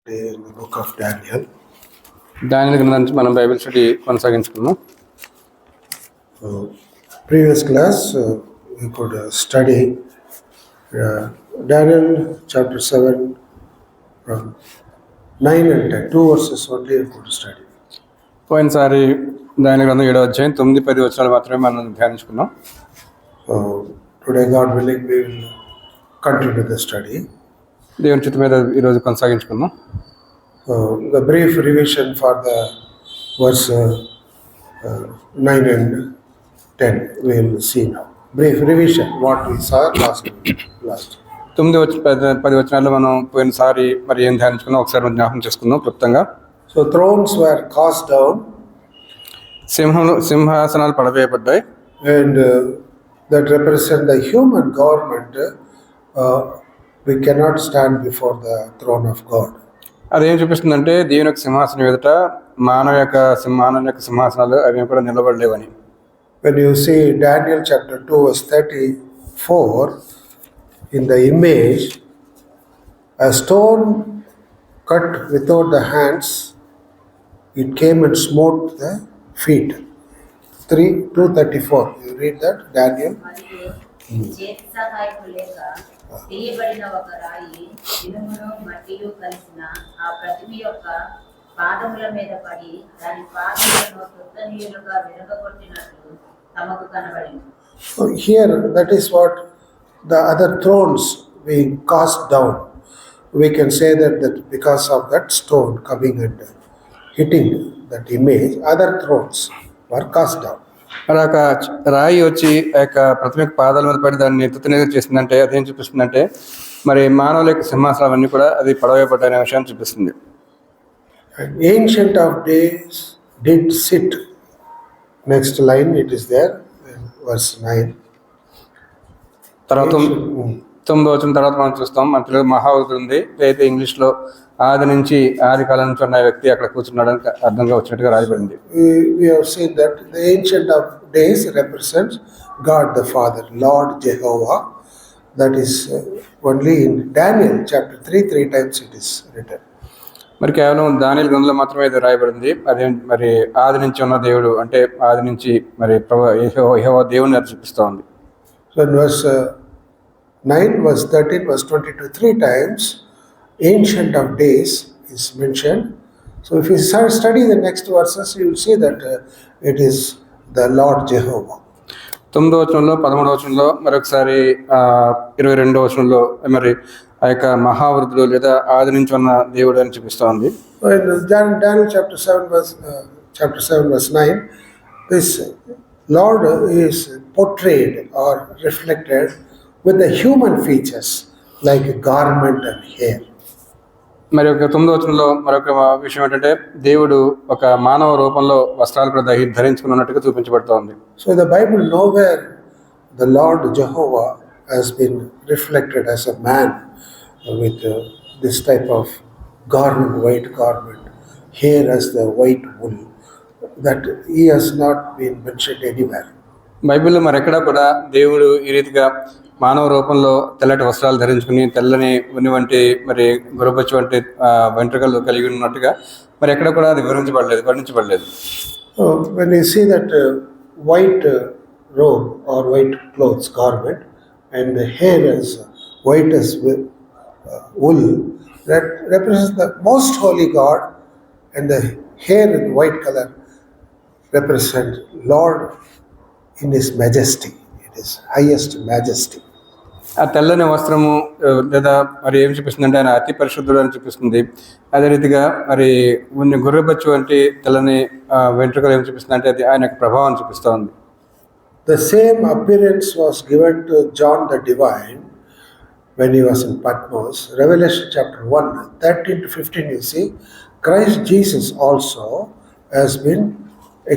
In the book of Daniel. దానియలు గ్రంథం నుంచి మనం బైబిల్ స్టడీ కొనసాగించుకున్నాం. Previous class we could study Daniel chapter 7 from 9 and 10. 2 verses only we could study. పోయినసారి దానియలు గ్రంథం 7వ అధ్యాయం 9-10 వచనాలు మాత్రమే మనం ధ్యానించుకున్నాం. Today God willing we will continue the study. దేవుని చిత్తం మీద ఈరోజు కొనసాగించుకున్నాం. The brief revision for the verse 9 and 10 we will see now. Brief revision what we saw last. 9-10 వచనాల్లో మనం పోయినసారి మరి ఏం ధ్యానించుకున్నాం ఒకసారి మనం జ్ఞాపకం చేసుకుందాం క్లుప్తంగా. So thrones were cast down. సింహాసనాలు పడవేయబడ్డాయి. And that represent the human government. We cannot stand before the throne of God. అదేం చూపిస్తుందంటే దేవుని యొక్క సింహాసనం ఎదుట మానవ యొక్క సింహాసనాలు అవి కూడా నిలబడలేవని. When you see Daniel chapter 2 verse 34, in the image, a stone cut without the hands, it came and smote the feet. 2:34. You read that, Daniel? తీయబడిన ఒక రాయి ఇనుమును మట్టియు కలిసిన ఆ ప్రతిమ యొక్క పాదముల మీద పడి దాని పాదములను తుత్తనీయులుగా విరగగొట్టినట్లు తమకు కనబడింది. Here that is what the other thrones being cast down. We can say that because of that stone coming and hitting that image, other thrones were cast down. మరి ఒక రాయి వచ్చి ఆ యొక్క ప్రతిమ పాదాల మీద పడి దాన్ని తుత్తనీరు చేసిందంటే అదేం చూపిస్తుందంటే మరి మానవుల యొక్క సింహాసనాలు అన్నీ కూడా అది పడవేయబడ్డాయనే విషయాన్ని చూపిస్తుంది. Ancient of days did sit. Next line it is there in verse 9. తర్వాత 9వ వచనం తర్వాత మనం చూస్తాం మన తెలుగు మహావృద్ధి ఉంది. అయితే ఇంగ్లీష్లో ఆది నుంచి ఆది కాలం నుంచి ఉన్న వ్యక్తి అక్కడ కూర్చున్నాడని అర్థంగా వచ్చినట్టుగా రాయబడింది. We have seen that the ancient of days represents God the Father, Lord Jehovah. That is only in Daniel chapter 3 times it is written. మరి కేవలం దానియేలు గ్రంథంలో మాత్రమే ఇది రాయబడింది. అదే మరి ఆది నుంచి ఉన్న దేవుడు అంటే ఆది నుంచి మరి యెహోవా దేవుని అది చూపిస్తూ ఉంది. So in verse 9, verse 13, verse 22, 3 times ancient of days is mentioned. So if you study the next verses, you will see that it is the Lord Jehovah. 9వ వచనంలో 13వ వచనంలో మరొకసారి 22వ వచనంలో మరి ఆ యొక్క మహావృద్ధుడు లేదా ఆది నుంచి ఉన్న దేవుడు అని చూపిస్తూ ఉంది. In Daniel chapter 7 verse 9, this Lord is portrayed or reflected with the human features like a garment and hair. మరి ఒక 9వ వచనంలో మరొక విషయం ఏంటంటే దేవుడు ఒక మానవ రూపంలో వస్త్రాలు కూడా ధరించుకున్నట్టుగా చూపించబడుతోంది. So the Bible nowhere the Lord Jehovah has been reflected as a man with this type of garment, white garment, hair as the white wool. That he has not been mentioned anywhere. బైబిల్లో మరెక్కడా కూడా దేవుడు ఈ రీతిగా మానవ రూపంలో తెల్లటి వస్త్రాలు ధరించుకుని తెల్లని ఉన్ని వంటి మరి గురబొచ్చు వంటి వెంట్రుకలు కలిగి ఉన్నట్టుగా మరి ఎక్కడ కూడా అది వర్ణించబడలేదు. When you see that white robe or white clothes garment and the hair is white as wool, that represents the most holy God, and the hair in white color represent Lord in his majesty. It is highest majesty. ఆ తెల్లని వస్త్రము లేదా మరి ఏం చూపిస్తుంది ఆయన అతి పరిశుద్ధుడు అని చూపిస్తుంది. అదే రీతిగా మరి గుర్రెబచ్చు వంటి తెల్లని వెంట్రుకలు ఏం చూపిస్తుంది అంటే అది ఆయన యొక్క ప్రభావం చూపిస్తూ ఉంది. The same appearance was given to John the Divine when he was in Patmos. Revelation chapter 1 13-15 you see Christ Jesus also has been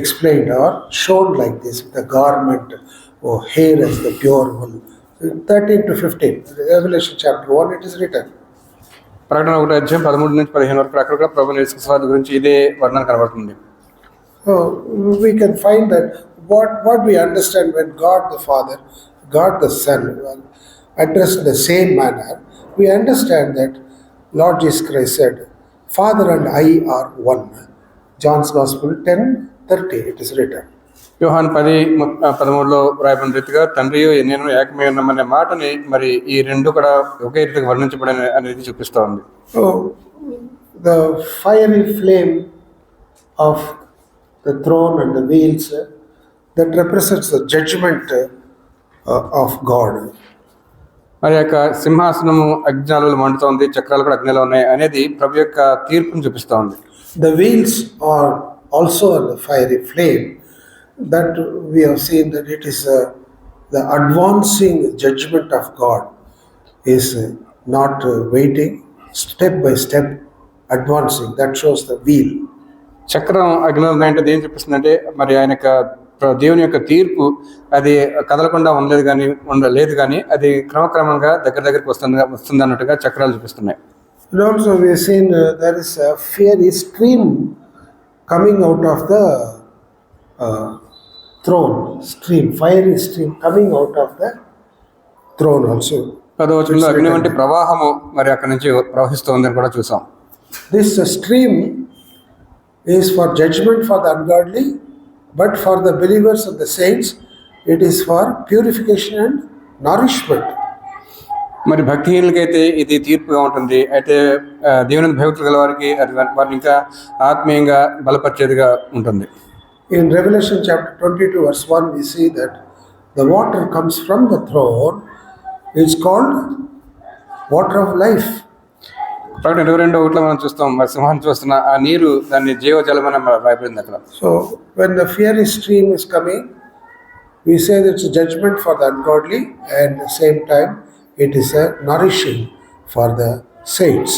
explained or shown like this with a garment or hair as the pure wool. 13-15 Revelation chapter 1 it is written. ప్రకటన 1:13-15 వరకు అక్కడ కూడా ప్రభువు యేసు వారి గురించి ఇదే వర్ణన కనబడుతుంది. So we can find that what we understand when God the Father, God the Son addressed in the same manner, we understand that Lord Jesus Christ said, Father and I are one. John's Gospel 10:30, it is written. యోహాన్ 10:13లో రాయబడిన రీతిగా తండ్రియు నేను ఏకమై ఉన్నామనే మాటని మరి ఈ రెండు కూడా ఒకే రీతిగా వర్ణించబడని అనేది చూపిస్తూ ఉంది. So, the fiery flame of the throne and the wheels, that represents the judgment of God. మరి యొక్క సింహాసనము అగ్నిజ్వాలలు మండుతోంది, చక్రాలు కూడా అగ్నిలో ఉన్నాయి అనేది ప్రభు యొక్క తీర్పును చూపిస్తూ ఉంది. The wheels are also on the fiery flame. That we have seen that it is the advancing judgment of God is not waiting, step by step advancing. That shows the wheel. చక్రం అగ్నిలో ఉన్నాయంటే దేని చూపిస్తుందంటే మరి ఆయన యొక్క దేవుని యొక్క తీర్పు అది కదలకుండా ఉండలేదు కానీ అది క్రమక్రమంగా దగ్గరికి వస్తుంది అన్నట్టుగా చక్రాలు చూపిస్తున్నాయి. And also we have seen there is a fiery stream coming out of the throne, fiery stream coming out of the throne also. 10వ వచనంలో అగ్ని వంటి ప్రవాహము మరి అక్కడి నుంచి ప్రవహిస్తోందని కూడా చూసాం. This stream is for judgment for the ungodly, but for the believers and the saints it is for purification and nourishment. మరి భక్తిహీనులకైతే ఇది తీర్పుగా ఉంటుంది, అయితే దేవుని భక్తులు గల వారికి అది వారిని ఇంకా ఆత్మీయంగా బలపరిచేదిగా ఉంటుంది. In Revelation chapter 22 verse 1 we see that the water comes from the throne. It's called water of life. ప్రకటన 22:1 మనం చూస్తాం, మరి సింహాన్ని చూస్తున్న ఆ నీరు దాన్ని జీవజలం అని రాయబడింది అక్కడ. So when the fiery stream is coming, we say that it's a judgment for the ungodly, and at the same time it is a nourishing for the saints.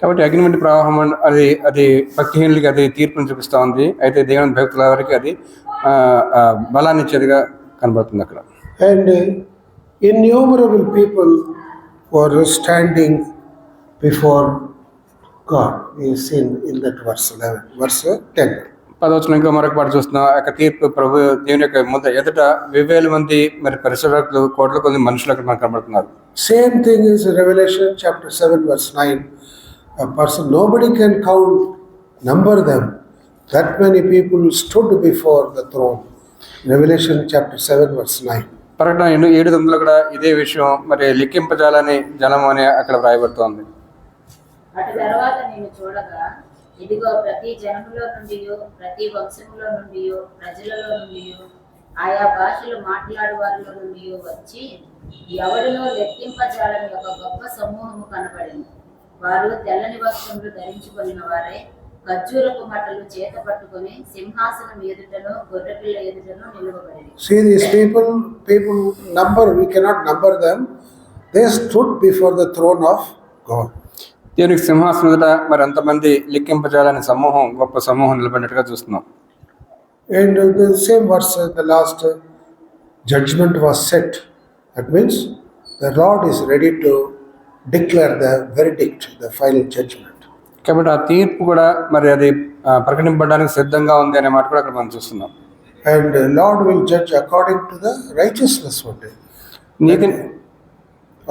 కాబట్టి అగ్ని వంటి ప్రవాహం అది భక్తిహీనులకి అది తీర్పుని చూపిస్తూ ఉంది, అయితే దేవుని భక్తుల వారికి అది బలాన్ని ఇచ్చేదిగా కనబడుతుంది అక్కడ. And innumerable people were standing before God. We have seen in that verse 11, verse 10. 10వ వచనం ఇంకా మరొక పాట చూస్తున్నాం. ఆ యొక్క తీర్పు ప్రభు దేవుని యొక్క ఎదుట 1000 మంది మరి పరిశుద్ధులు కోట్ల కొద్ది మనుషులు అక్కడ మనకు కనబడుతున్నారు. Same thing is Revelation chapter 7 verse 9. A person, nobody can number them. That many people stood before the throne. Revelation chapter 7 verse 9. ప్రకటన 7:9లో కూడా ఇదే విషయం మరి లెక్కింపజాలని జనం అని అక్కడ వ్రాయబడుతోంది. అటు తర్వాత నేను చూడగా ఇదిగో ప్రతి జనములో నుండి, ప్రతి వంశములో నుండి, ప్రజలలో నుండి, ఆయా భాషలు మాట్లాడు వారిలో నుండి వచ్చి ఎవరినో లెక్కింపజాలని ఒక గొప్ప సమూహము కనబడింది. వారు తెల్లని వస్త్రములు ధరించుకొనిన వారే ఖర్జూరపు మట్టలు చేత పట్టుకొని సింహాసనం ఎదుటను గొర్రెపిల్ల ఎదుటను నిలువబడింది. See these people number, we cannot number them. They stood before the throne of God. దేవునికి సింహాసనం ఎదుట మరి అంతమంది లెక్కింపజాలని సమూహం, గొప్ప సమూహం నిలబడినట్టుగా చూస్తున్నాం. And the same verse, the last judgment was set. That means the Lord is ready to declare the verdict, the final judgment. కాబట్టి ఆ తీర్పు కూడా మరి అది ప్రకటింపడానికి సిద్ధంగా ఉంది అనే మాట కూడా అక్కడ మనం చూస్తున్నాం. And Lord will judge according to the righteousness one day.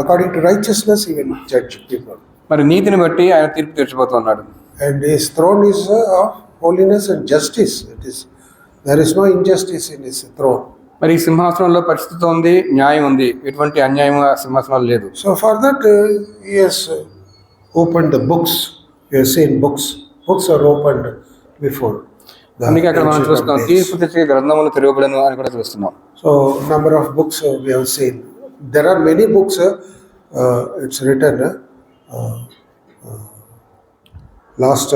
According to righteousness he will judge people. మరి నీతిని బట్టి ఆయన తీర్పు తీర్చబోతున్నాడు. And his throne is of holiness and justice. There is no injustice in his throne. మరి ఈ సింహాసనంలో పరిస్థితి ఉంది, న్యాయం ఉంది, ఎటువంటి అన్యాయం ఆ సింహాసనాలు లేదు. So for that he has opened the books. We have seen books are opened before. అందుకే అక్కడ మనం చూస్తున్నాం తీర్పు తెచ్చే గ్రంథములు తెరవబడను అని కూడా చూస్తున్నాం. So number of books we have seen. There are many books. It's written. Last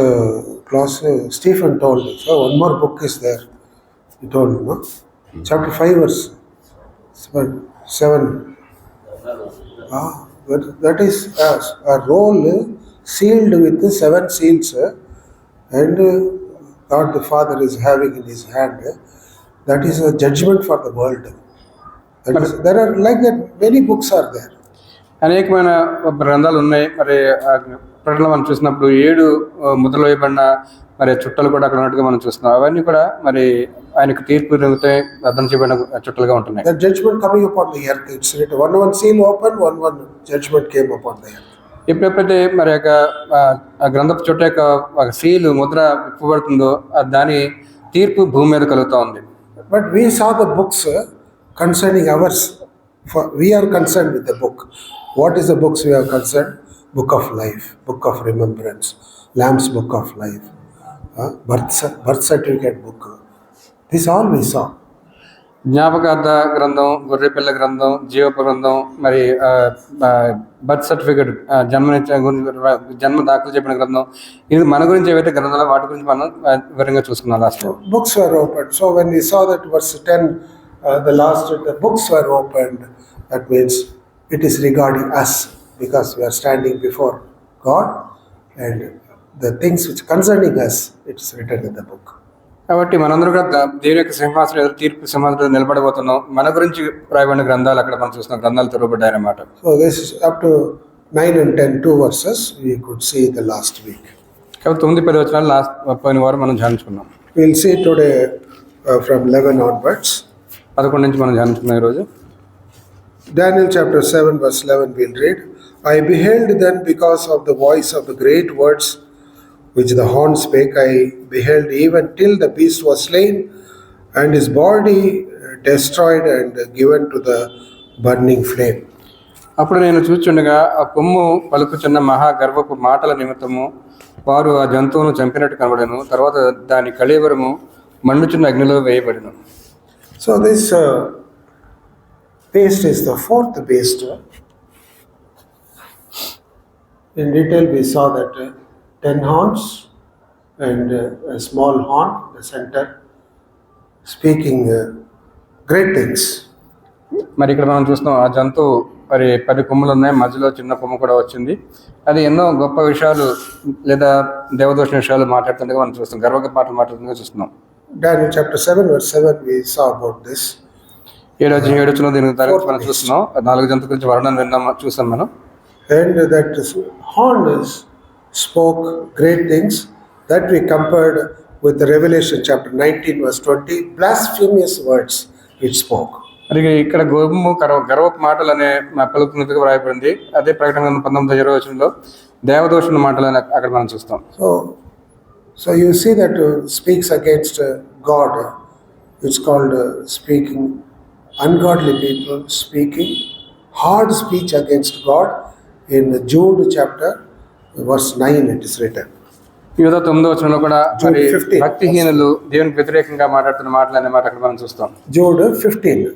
class Stephen told me. So one more book is there. He told me, no? Chapter 5 verse 7. That is a roll sealed with the 7 seals, and God the Father is having in his hand. That is a judgment for the world. There are like that many books are there. అనేకమైన గ్రంథాలు ఉన్నాయి. మరి ప్రకటనలో మనం చూసినప్పుడు 7 ముద్రలు వేయబడిన మరి చుట్టలు కూడా అక్కడ ఉన్నట్టుగా మనం చూస్తున్నాం. అవన్నీ కూడా మరి ఆయనకు తీర్పు అర్థం చేయబడిన చుట్టలుగా ఉంటున్నాయి. The judgment coming upon the earth, it's written, one seal opened, one judgment came upon the earth. ఎప్పుడెప్పుడైతే మరి యొక్క ఆ గ్రంథపు చుట్ట యొక్క ఒక సీలు ముద్ర విప్పబడుతుందో దాని తీర్పు భూమి మీద కలుగుతూ ఉంది. But we saw the books concerning ours. We are concerned with the book. What is the books we are concerned? Book of life, book of remembrance, Lamb's book of life, birth certificate book. This all we saw. జ్ఞాపకార్థ గ్రంథం, గొర్రెపిల్ల గ్రంథం, జీవపు గ్రంథం, మరి birth certificate, జన్మ దాఖలు చెప్పిన గ్రంథం, ఇది మన గురించి ఏవైతే గ్రంథాలు వాటి గురించి మనం వివరంగా చూసుకున్నాం last. Books were opened. So when we saw that verse 10, the books were opened, that means it is regarding us because we are standing before God and the things which concerning us, it is written in the book. కాబట్టి మనందరూ కూడా దేవుని యొక్క సింహాసనం ఎదురు, తీర్పు సింహాసనం నిలబడబోతున్నాం. మన గురించి రాయబడిన గ్రంథాలు అక్కడ మనం చూస్తున్నాం, గ్రంథాలు తెరవబడ్డాయన్నమాట. So this is up to 9 and 10, 2 verses we could see the last week. కాబట్టి 9-10 వచనాలు లాస్ట్ పోయిన వారం మనం ధ్యానించుకున్నాం. We'll see today from 11 onwards. 11 నుంచి మనం ధ్యానించుకున్నాం ఈరోజు. Daniel chapter 7 verse 11 we'll read. I beheld then because of the voice of the great words which the horn spake, I beheld even till the beast was slain and his body destroyed and given to the burning flame. అప్పుడు నేను చూచుండగా ఆ కొమ్ము పలుకుచున్న మహా గర్వపు మాటల నిమిత్తము వారు ఆ జంతువును చంపినట్టు కనబడను, తర్వాత దాని కళేవరము మండుచున్న అగ్నిలో వేయబడిను. So this beast is the fourth beast. In detail we saw that 10 horns and a small horn, the center, speaking great things. మరి ఇక్కడ మనం చూస్తున్నాం ఆ జంతువు మరి 10 కొమ్ములు ఉన్నాయి, మధ్యలో చిన్న కొమ్ము కూడా వచ్చింది. అది ఎన్నో గొప్ప విషయాలు లేదా దేవదోషణ విషయాలు మాట్లాడుతుండగా మనం చూస్తాం, గర్వక మాటలు మాట్లాడుతుండగా చూస్తున్నాం. Daniel chapter 7 verse 7 we saw about this. 7 దీనికి తరగతి మనం చూస్తున్నాం. 4 జంతువుల గురించి వర్ణన చూస్తాం మనం. And that horn spoke great things that we compared with the Revelation chapter 19 verse 20, blasphemous words it spoke. మరి ఇక్కడ గొమ్ము గర్వపు మాటలు అనే పలుకున్నట్టుగా వ్రాయబడింది. అదే ప్రకటన 19:20 దేవదోషణ మాటలు అని అక్కడ మనం చూస్తాం. So you see that speaks against God. It's called speaking, ungodly people speaking hard speech against God. In Jude chapter verse 9 it is written. యూదా 9వ కూడా మరి భక్తిహీనులు దేవునికి వ్యతిరేకంగా మాట్లాడుతున్న మాటలు అనే మాట అక్కడ మనం చూస్తాం. Jude 15.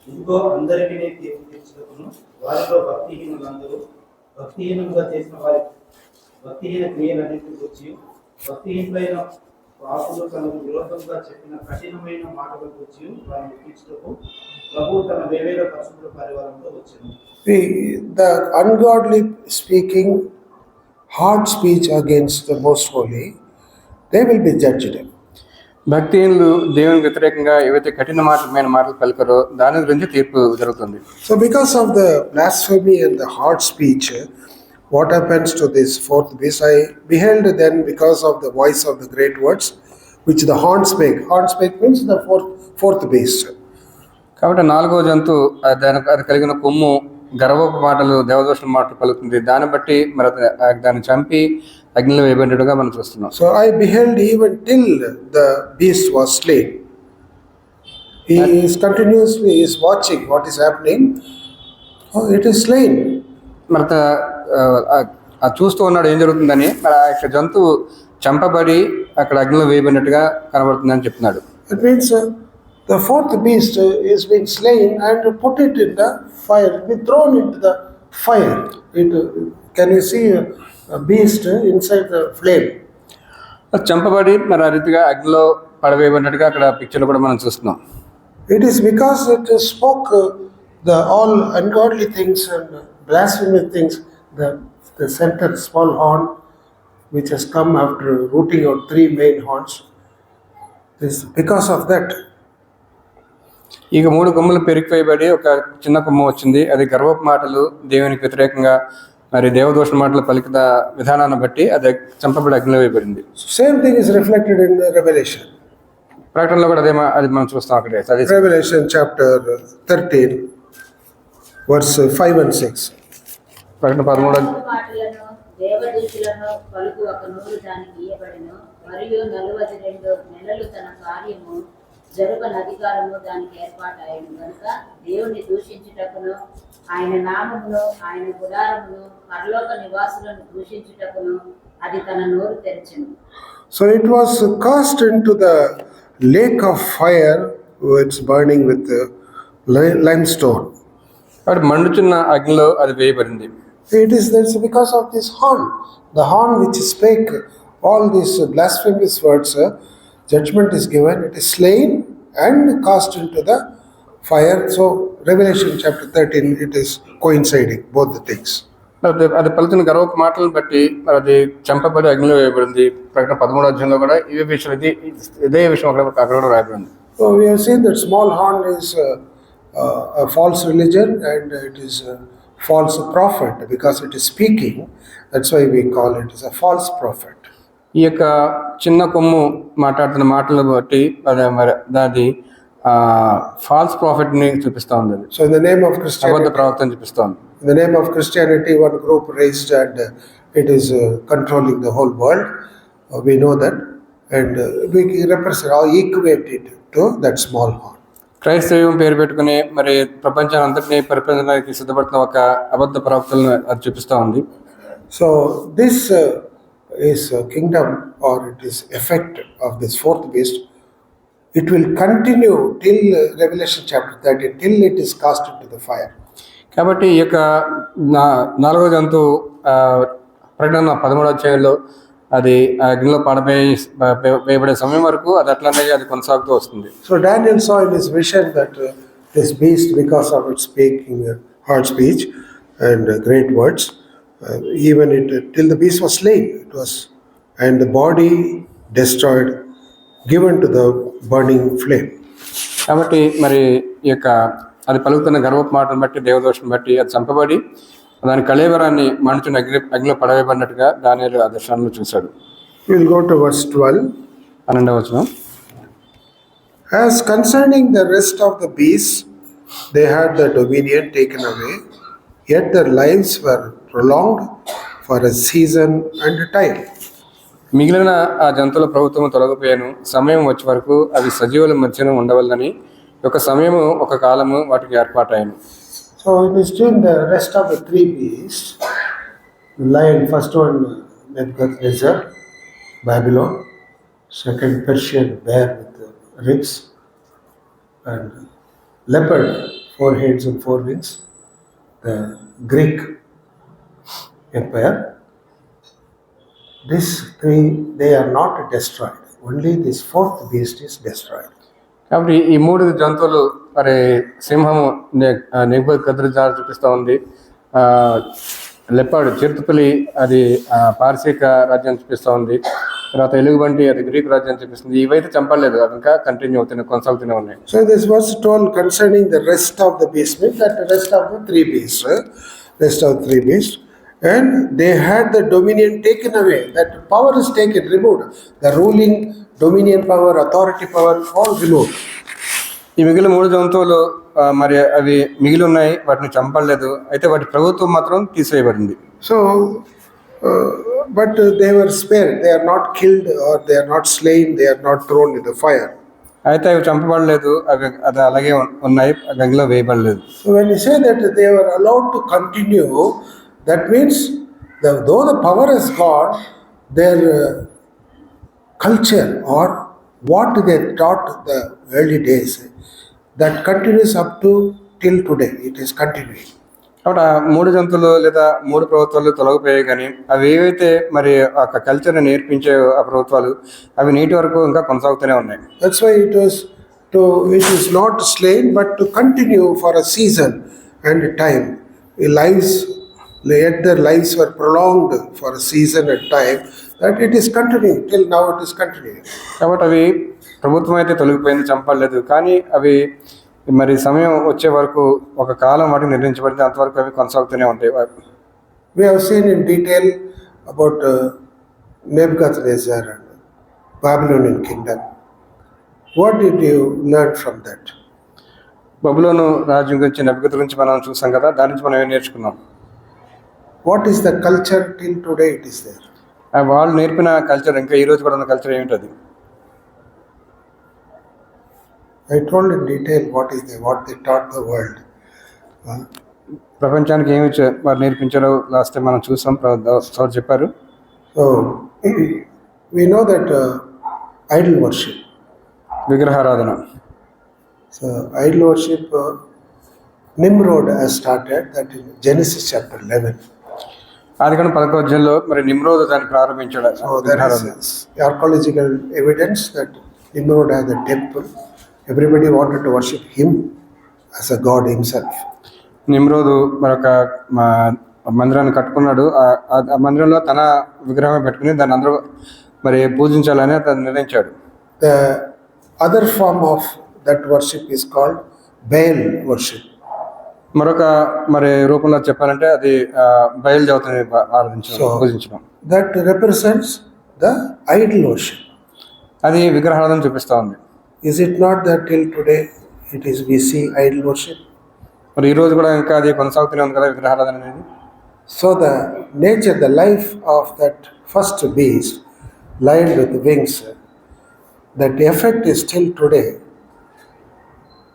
ఇదిగో అందరికీ తీర్పు తీర్చుటకును వారిలో భక్తిహీనులందరూ భక్తిహీనంగా చేసిన వారి భక్తిహీన క్రియలన్నింటికి వచ్చి భక్తిహీనులైన పాపులు తనకు విరోధంగా చెప్పిన కఠినమైన మాటల గురించి వారిని తీర్చుటకు ప్రభువు తన వేవేల పరిశుద్ధ పరివారంతో వచ్చాను. The ungodly speaking hard speech against the most holy, they will be judged. భక్తిహీనులు దేవునికి వ్యతిరేకంగా ఏవైతే కఠినమైన మాటలు పలుకరో దాని గురించి తీర్పు జరుగుతుంది. So because of the blasphemy and the hard speech, what happens to this fourth beast? I beheld then because of the voice of the great words which the horn spake. Horn spake means the fourth beast. కాబట్టి 4వ జంతువు అది కలిగిన కొమ్ము గర్వపు మాటలు దేవదోషణ మాటలు పలుకుతుంది. దాన్ని బట్టి మరి దాన్ని చంపి అగ్నిలో వేయబడినట్టుగా మనం చూస్తున్నాం. So I beheld even till the beast was slain. He is continuously watching what is happening. Oh, it is slain. మరి చూస్తూ ఉన్నాడు ఏం జరుగుతుందని. మరి ఆ యొక్క జంతువు చంపబడి అక్కడ అగ్నిలో వేయబడినట్టుగా కనబడుతుందని చెప్తున్నాడు. It means the fourth beast is being slain and put it in the fire, be thrown into the fire. Can you see a beast inside the flame? చంపబడి మరి ఆ రీతిగా అగ్నిలో పడవేయబడినట్టుగా అక్కడ పిక్చర్లో కూడా మనం చూస్తున్నాం. It is because it spoke the all ungodly things and blasphemous things. The center small horn which has come after rooting out 3 main horns. This because of that. ఇక 3 కొమ్ములు పెరిగిపోయబడి ఒక చిన్న కొమ్మ వచ్చింది. అది గర్వపు మాటలు దేవునికి వ్యతిరేకంగా మరి దేవదోషణ మాటలు పలికిన విధానాన్ని బట్టి అది చంపబడి అగ్నిలో వేయబడింది. Same thing is reflected in the Revelation. ప్రకటనలో కూడా అది మనం చూస్తాం అక్కడే చదివి. Revelation chapter 13, verse 5 and 6. ప్రకటన 13 మాటలను దేవదూషులను పలుకు ఒక నూరు దానికి ఇయ్యబడెను, మరియు 42 నెలలు తన కార్యము జరుపని అధికారము దానికి ఏర్పాటయ్యను గనుక దేవుని దూషించుటకును ఆయన నామమును ఆయన గుడారమును పరలోక నివాసులను దూషించుటకును అది తన నోరు తెరచెను. So it was cast into the lake of fire, it's burning with limestone. కాబట్టి మండుచున్న అగ్నిలో అది వేయబడింది. It is that's because of this horn, the horn which spake all these blasphemous words. Judgment is given, it is slain and cast into the fire. So Revelation chapter 13, it is coinciding both the things. అది పలుకుతున్న గర్వపు మాటలను బట్టి మరి అది చంపబడి అగ్నిలో వేయబడింది. ప్రకటన 13వ అధ్యాయంలో కూడా ఇదే విషయం అక్కడ కూడా రాయబడింది. So we have seen that small horn is a false religion and it is a false prophet because it is speaking. That's why we call it as a false prophet. ఈ యొక్క చిన్న కొమ్ము మాట్లాడుతున్న మాటలను బట్టి అది ఫాల్స్ ప్రాఫిట్ ని చూపిస్తా ఉంది. So in the name of అబద్ధ Christianity, ప్రవక్తని చూపిస్తా ఉంది. in the name of Christianity, one group raised and it is controlling the whole world. We know that, and we represent or equate it to that small horn. క్రైస్తవం పేరు పెట్టుకుని మరి ప్రపంచాన్ని అంతటినీ పరిపాలించడానికి సిద్ధపడుతున్న ఒక అబద్ధ ప్రవక్తలను అది చూపిస్తా ఉంది. So this is a kingdom, or it is effect of this fourth beast. It will continue till Revelation chapter 13, till it is cast into the fire. కాబట్టి ఈ యొక్క 4వ జంతువు ప్రకటన 13వ అధ్యాయంలో అది అగ్నిలో వేయబడే సమయం వరకు అది అట్లానే అది కొనసాగుతూ వస్తుంది. So Daniel saw in his vision that this beast, because of its speaking hard speech and great words, even it till the beast was slain, it was, and the body destroyed, given to the burning flame. కాబట్టి మరి ఈ యొక్క అది పలుకుతున్న గర్వపు మాటను బట్టి దేవదోషం బట్టి అది చంపబడి దాని కళేవరాన్ని మండుచున్న అగ్నిలో పడవేయబడినట్టుగా దానియేలు ఆ దర్శనంలో చూశాడు. We will go to verse 12. 12వ వచనం. As concerning the rest of the beasts, they had the dominion taken away, yet their lives were prolonged for a season and a time. మిగిలిన ఆ జంతువుల ప్రభుత్వం తొలగిపోయాను, సమయం వచ్చే వరకు అవి సజీవుల మధ్యన ఉండవల్లని ఒక సమయము ఒక కాలము వాటికి ఏర్పాటయ్యాను. So it is during the rest of the three beasts, the lion, first one Nebuchadnezzar, Babylon, second Persian bear with ribs, and leopard, 4 heads and 4 wings, the Greek empire. These three, they are not destroyed. Only this fourth beast is destroyed. కాబట్టి ఈ 3 జంతువులు మరి సింహము Nebuchadnezzar చూపిస్తూ ఉంది, leopard చిరుతపులి అది పారసీక రాజ్యాన్ని చూపిస్తూ ఉంది, తర్వాత ఎలుగుబంటి అది గ్రీక్ రాజ్యాన్ని చూపిస్తుంది. ఇవైతే చంపలేదు, అది ఇంకా కంటిన్యూ అవుతున్నాయి, కొనసాగుతూనే ఉన్నాయి. So this was told concerning the rest of the beasts, means that the rest of the three beasts, and they had the dominion taken away. That power is taken, removed. The ruling, dominion power, authority power, all removed. ఈ మిగిలిన 3 జంతువులు మరి అవి మిగిలి ఉన్నాయి, వాటిని చంపలేదు, అయితే వాటి ప్రభుత్వం మాత్రం తీసివేయబడింది. So, but they were spared. They are not killed, or they are not slain. They are not thrown in the fire. అయితే అవి చంపబడలేదు, అది అలాగే ఉన్నాయి, గంగలో వేయబడలేదు. So when you say that they were allowed to continue, that means though the power is gone, their culture or what they taught the early days, that continues up to till today. It is continuing. కాబట్టి ఆ 3 జంతువులు లేదా 3 ప్రభుత్వాలు తొలగిపోయాయి, కానీ అవి ఏవైతే మరి ఒక కల్చర్ని నేర్పించే ఆ ప్రభుత్వాలు అవి నేటి వరకు ఇంకా కొనసాగుతూనే ఉన్నాయి. That's why it is not slain, but to continue for a season and a time. Yet their lives were prolonged for a season and time, that it is continuing till now. It is continuing. కాబట్టి అవి ప్రభుత్వం అయితే తొలగిపోయింది, చంపలేదు, కానీ అవి మరి సమయం వచ్చే వరకు ఒక కాలం వాటికి నిర్ణయించబడింది, అంతవరకు అవి కొనసాగుతూనే ఉంటాయి. We have seen in detail about Nebuchadnezzar and Babylonian kingdom. What did you learn from that? బబులోను రాజ్యం గురించి నెబుకద్నెజరు గురించి మనం చూసాం కదా, దాని నుంచి మనం ఏం నేర్చుకున్నాం? What is the culture till today it is there? వాళ్ళు నేర్పిన కల్చర్ ఇంకా ఈ రోజు కూడా ఉన్న కల్చర్ ఏమిటది? I told in detail what they taught the world. ప్రపంచానికి ఏమి వారు నేర్పించారో లాస్ట్ టైం మనం చూసాం, సార్ చెప్పారు. So we know that idol worship. విగ్రహారాధన. So idol worship, Nimrod has started that in Genesis chapter 11. ఆదికాండం 11వ అధ్యాయంలో మరి నిమ్రోదు దాన్ని ప్రారంభించాడు. So there is archaeological evidence that Nimrod had a temple. Everybody wanted to worship him as a god himself. నిమ్రోదు మరొక మందిరాన్ని కట్టుకున్నాడు. ఆ మందిరంలో తన విగ్రహం పెట్టుకుని దాన్ని అందరూ మరి పూజించాలని అతను నిర్ణయించాడు. The other form of that worship is called Baal worship. మరొక మరి రూపంలో చెప్పాలంటే అది బయలుదేవతని ఆరాధించడం, పూజించడం. That represents the idol worship. అది విగ్రహారాధన చూపిస్తా ఉంది. Is it not that till today we see idol worship? మరి ఈ రోజు కూడా ఇంకా అది కొనసాగుతూనే ఉంది కదా విగ్రహారాధన అనేది. So the nature, the life of that first beast, lion with wings, that effect is still today.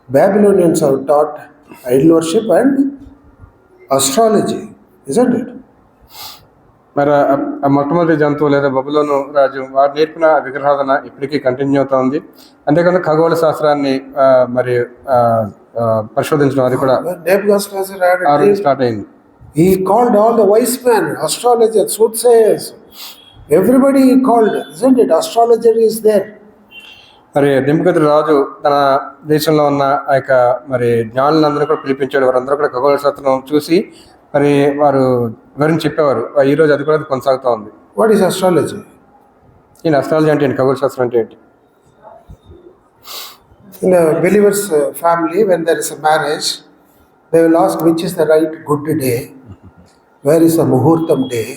Babylonians have taught idol worship and astrology, isn't it? మరి ఆ మొట్టమొదటి జంతువు లేదా బబులోను రాజు వారు నేర్పిన విగ్రహారాధన ఇప్పటికీ కంటిన్యూ అవుతా ఉంది. అంతేకాదు ఖగోళ శాస్త్రాన్ని మరి పరిశోధించడం అది కూడా స్టార్ట్ అయింది. He called all the wise men, astrologers, soothsayers, everybody he called, isn't it? Astrologer is there. మరి నెబుకద్నెజరు రాజు తన దేశంలో ఉన్న ఆ యొక్క మరి జ్ఞానులందరూ కూడా పిలిపించాడు. వారందరూ కూడా ఖగోళ శాస్త్రం చూసి మరి వారు వివరించి చెప్పేవారు. ఈ రోజు అది కూడా కొనసాగుతూ ఉంది. What is astrology? ఈ అస్ట్రాలజీ అంటే ఏంటి? ఖగోళ శాస్త్రం అంటే ఏంటి? In a believer's family, when there is a marriage, they will ask which is the right good day, where is the muhurtam day.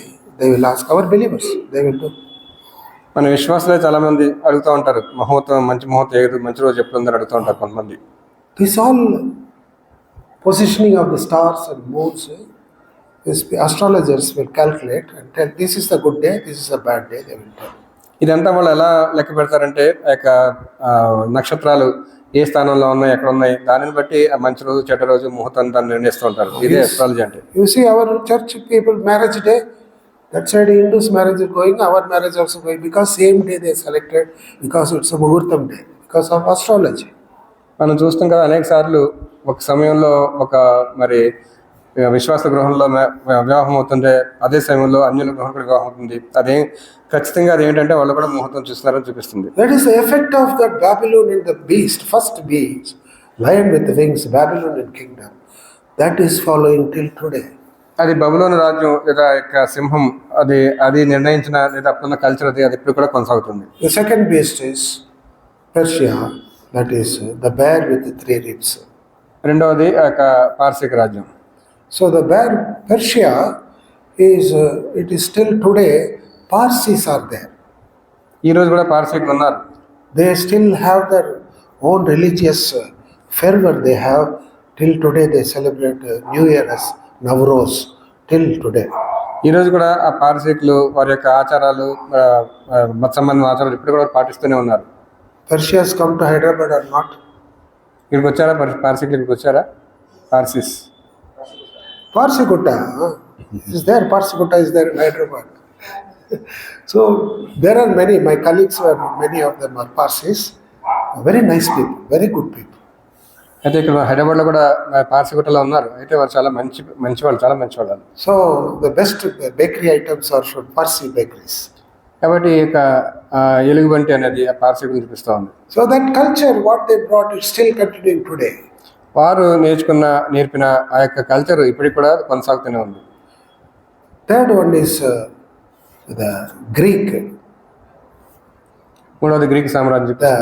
They will ask our believers. They will do. మన విశ్వాసులే చాలా మంది అడుగుతూ ఉంటారు, ముహూర్తం మంచి ముహూర్తం ఏది, మంచి రోజు ఎప్పుడు ఉందని అడుగుతూ ఉంటారు కొంతమంది. This all positioning of the stars and moons, astrologers will calculate and tell this is the good day, this is a bad day. They will tell. ఇదంతా వాళ్ళు ఎలా లెక్క పెడతారంటే ఆ యొక్క నక్షత్రాలు ఏ స్థానంలో ఉన్నాయి, ఎక్కడ ఉన్నాయి, దానిని బట్టి ఆ మంచి రోజు చెడ్డ రోజు ముహూర్తం దాన్ని నిర్ణయిస్తూ ఉంటారు. ఇదే అస్ట్రాలజీ అంటే. You see our church people marriage day, that side Hindus marriage is going, our marriage also going, because same day they selected, because it's a muhurtam day, because of astrology. మనం చూస్తాం కదా అనేక సార్లు ఒక సమయంలో ఒక మరి విశ్వాస గృహంలో వివాహం అవుతుంటే అదే సమయంలో అన్యుల గృహం కూడా వివాహం అవుతుంది. అదే ఖచ్చితంగా అది ఏంటంటే వాళ్ళు కూడా ముహూర్తం చూస్తున్నారని చూపిస్తుంది. That is the effect of that Babylonian, the beast, first beast, lion with the wings, Babylonian kingdom. That is following till today. అది బబులోను రాజ్యం లేదా యొక్క సింహం, అది నిర్ణయించిన లేదా అప్పుడున్న కల్చర్ అది ఇప్పుడు కూడా కొనసాగుతుంది. The second beast is Persia, that is the bear with the 3 ribs. రెండవది ఆ యొక్క పార్శిక రాజ్యం. So the bear, Persia is, it is still today, Parsis are there. ఈ రోజు కూడా పార్శికులు ఉన్నారు. They still have their own religious fervor they have. Till today they celebrate New Year as Navroz, till today. ఈ రోజు కూడా ఆ పార్శికులు వారి యొక్క ఆచారాలు మత సంబంధం ఆచారాలు ఇప్పుడు కూడా పాటిస్తూనే ఉన్నారు. Persia has come to Hyderabad or not? ఇక్కడికి వచ్చారా పార్శికులు? ఇక్కడికి వచ్చారా? పార్సిస్ Parsikutta is there. Parsikutta is there in Hyderabad. So there are many. My colleagues were, many of them are Parsis. Very nice people, very good people. అయితే ఇక్కడ హైదరాబాద్లో కూడా పార్సిగుట్టలో ఉన్నారు. అయితే వారు చాలా మంచి వాళ్ళు, చాలా మంచి వాళ్ళు. So the best bakery items are from Parsi bakeries. కాబట్టి ఈ యొక్క ఎలుగుబంటి అనేది ఆ పార్సికులు చూపిస్తూ ఉంది. So that culture, what they brought, is still continuing today. వారు నేర్పిన ఆ యొక్క కల్చర్ ఇప్పటికి కూడా కొనసాగుతూనే ఉంది. Third one is the Greek. మూడవది గ్రీక్ సామ్రాజ్యం. The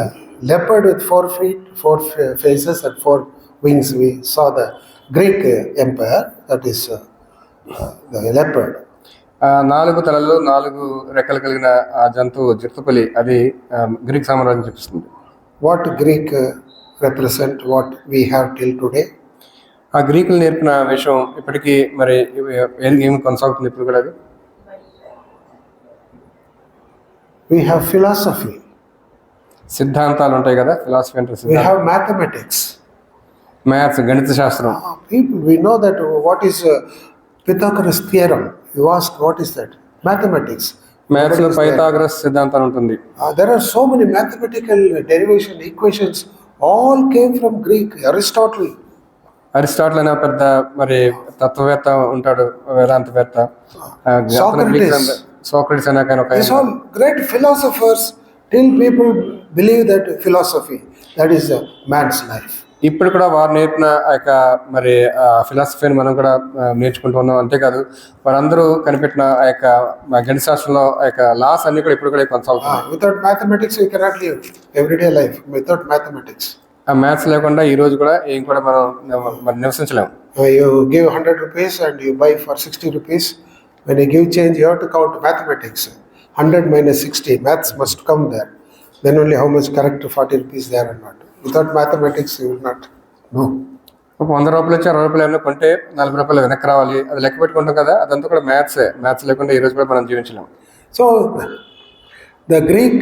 leopard with 4 feet, 4 faces and 4 wings. We saw the Greek empire, that is the leopard. 4 తలలు 4 రెక్కలు కలిగిన ఆ జంతువు జిర్తుపలి, అది గ్రీక్ సామ్రాజ్యం చూపిస్తుంది. What Greek represent what we have till today? ఆ గ్రీకులు నేర్పిన విషయం ఇప్పటికీ మరి ఏమి కొనసాగుతుంది ఇప్పుడు కూడా అది? We have philosophy. సిద్ధాంతాలు ఉంటాయి కదా, ఫిలాసఫీ అంటే We సిద్ధాంతం. have mathematics. మ్యాథ్స్, గణిత శాస్త్రం. People, we know that what is Pythagoras theorem. You ask what is that? Mathematics. Maths లో What is that? పైథాగరస్ సిద్ధాంతం ఉంటుంది. There are so many mathematical derivation equations. All came from Greek. Aristotle. Aristotle అనే పెద్ద మరి తత్వవేత్త ఉంటాడు, వేదాంతవేత్త. Socrates. Socrates అనే ఆయన ఒక These all great philosophers till people believe that philosophy, that is man's life. ఇప్పుడు కూడా వారు నేర్పిన ఆ యొక్క మరి ఫిలాసఫీని మనం కూడా నేర్చుకుంటూ ఉన్నాం. అంతేకాదు వారందరూ కనిపెట్టిన ఆ యొక్క గణిత శాస్త్రంలో ఆ యొక్క లాస్ అన్ని కూడా ఇప్పుడు కూడా కొనసాగుతున్నాయి. Without mathematics, we cannot live everyday life. Without mathematics. ఆ మ్యాథ్స్ లేకుండా ఈ రోజు కూడా ఏం కూడా మనం మరి నివసించలేము. You give 100 rupees and you buy for 60 rupees. When you give change, you have to count mathematics. 100 minus 60, maths must come there. Then only how much correct 40 rupees there or not. Without mathematics, you will not know. ఒక 100 రూపాయలు ఇచ్చి 60 రూపాయలు ఏమైనా కొంటే 40 రూపాయలు వెనక్కి రావాలి, అది లెక్క పెట్టుకుంటాం కదా, అదంతా కూడా మ్యాథ్సే. మ్యాథ్స్ లేకుండా ఈ రోజు కూడా మనం జీవించలేము. So, the Greek,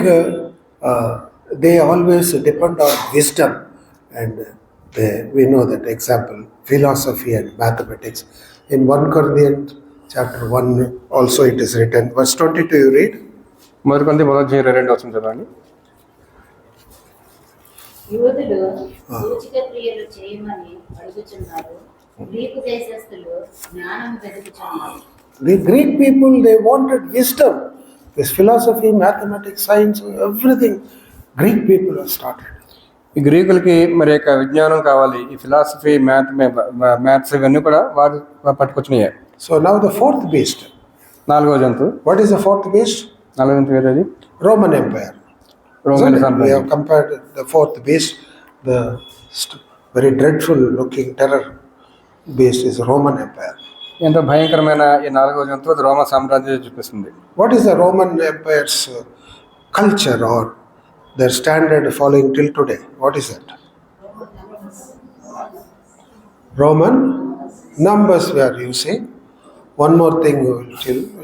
they always depend on wisdom. And we know that example, philosophy and mathematics. In 1 Corinthians chapter 1 also it is written, verse 22 you read. మొదటి కొరింథీ 1:22 వచనం చదవండి. యూదులు సూచక క్రియలు చేయమని అడుగుచున్నారు, గ్రీకు దేశస్థులు జ్ఞానం వెతుకుచున్నారు. The Greek people, they wanted wisdom. This philosophy, mathematics, science, everything, Greek people have started. ఈ గ్రీకులకి మరి యొక్క విజ్ఞానం కావాలి, ఈ ఫిలాసఫీ, మ్యాథ్స్ ఇవన్నీ కూడా వారు పట్టుకొచ్చినాయి. So now the fourth beast. 4వ జంతువు. What is the fourth beast? 4వ జంతువు ఏదది? Roman Empire. రోమన్ We సామ్రాజ్యం. have compared the fourth beast, the very dreadful looking terror beast is Roman Empire. ఎంతో భయంకరమైన ఈ 4వ జంతువు అది రోమన్ సామ్రాజ్యం చూపిస్తుంది. What is the Roman Empire's culture or their standard following till today? What is that? Roman numbers we are using. One more thing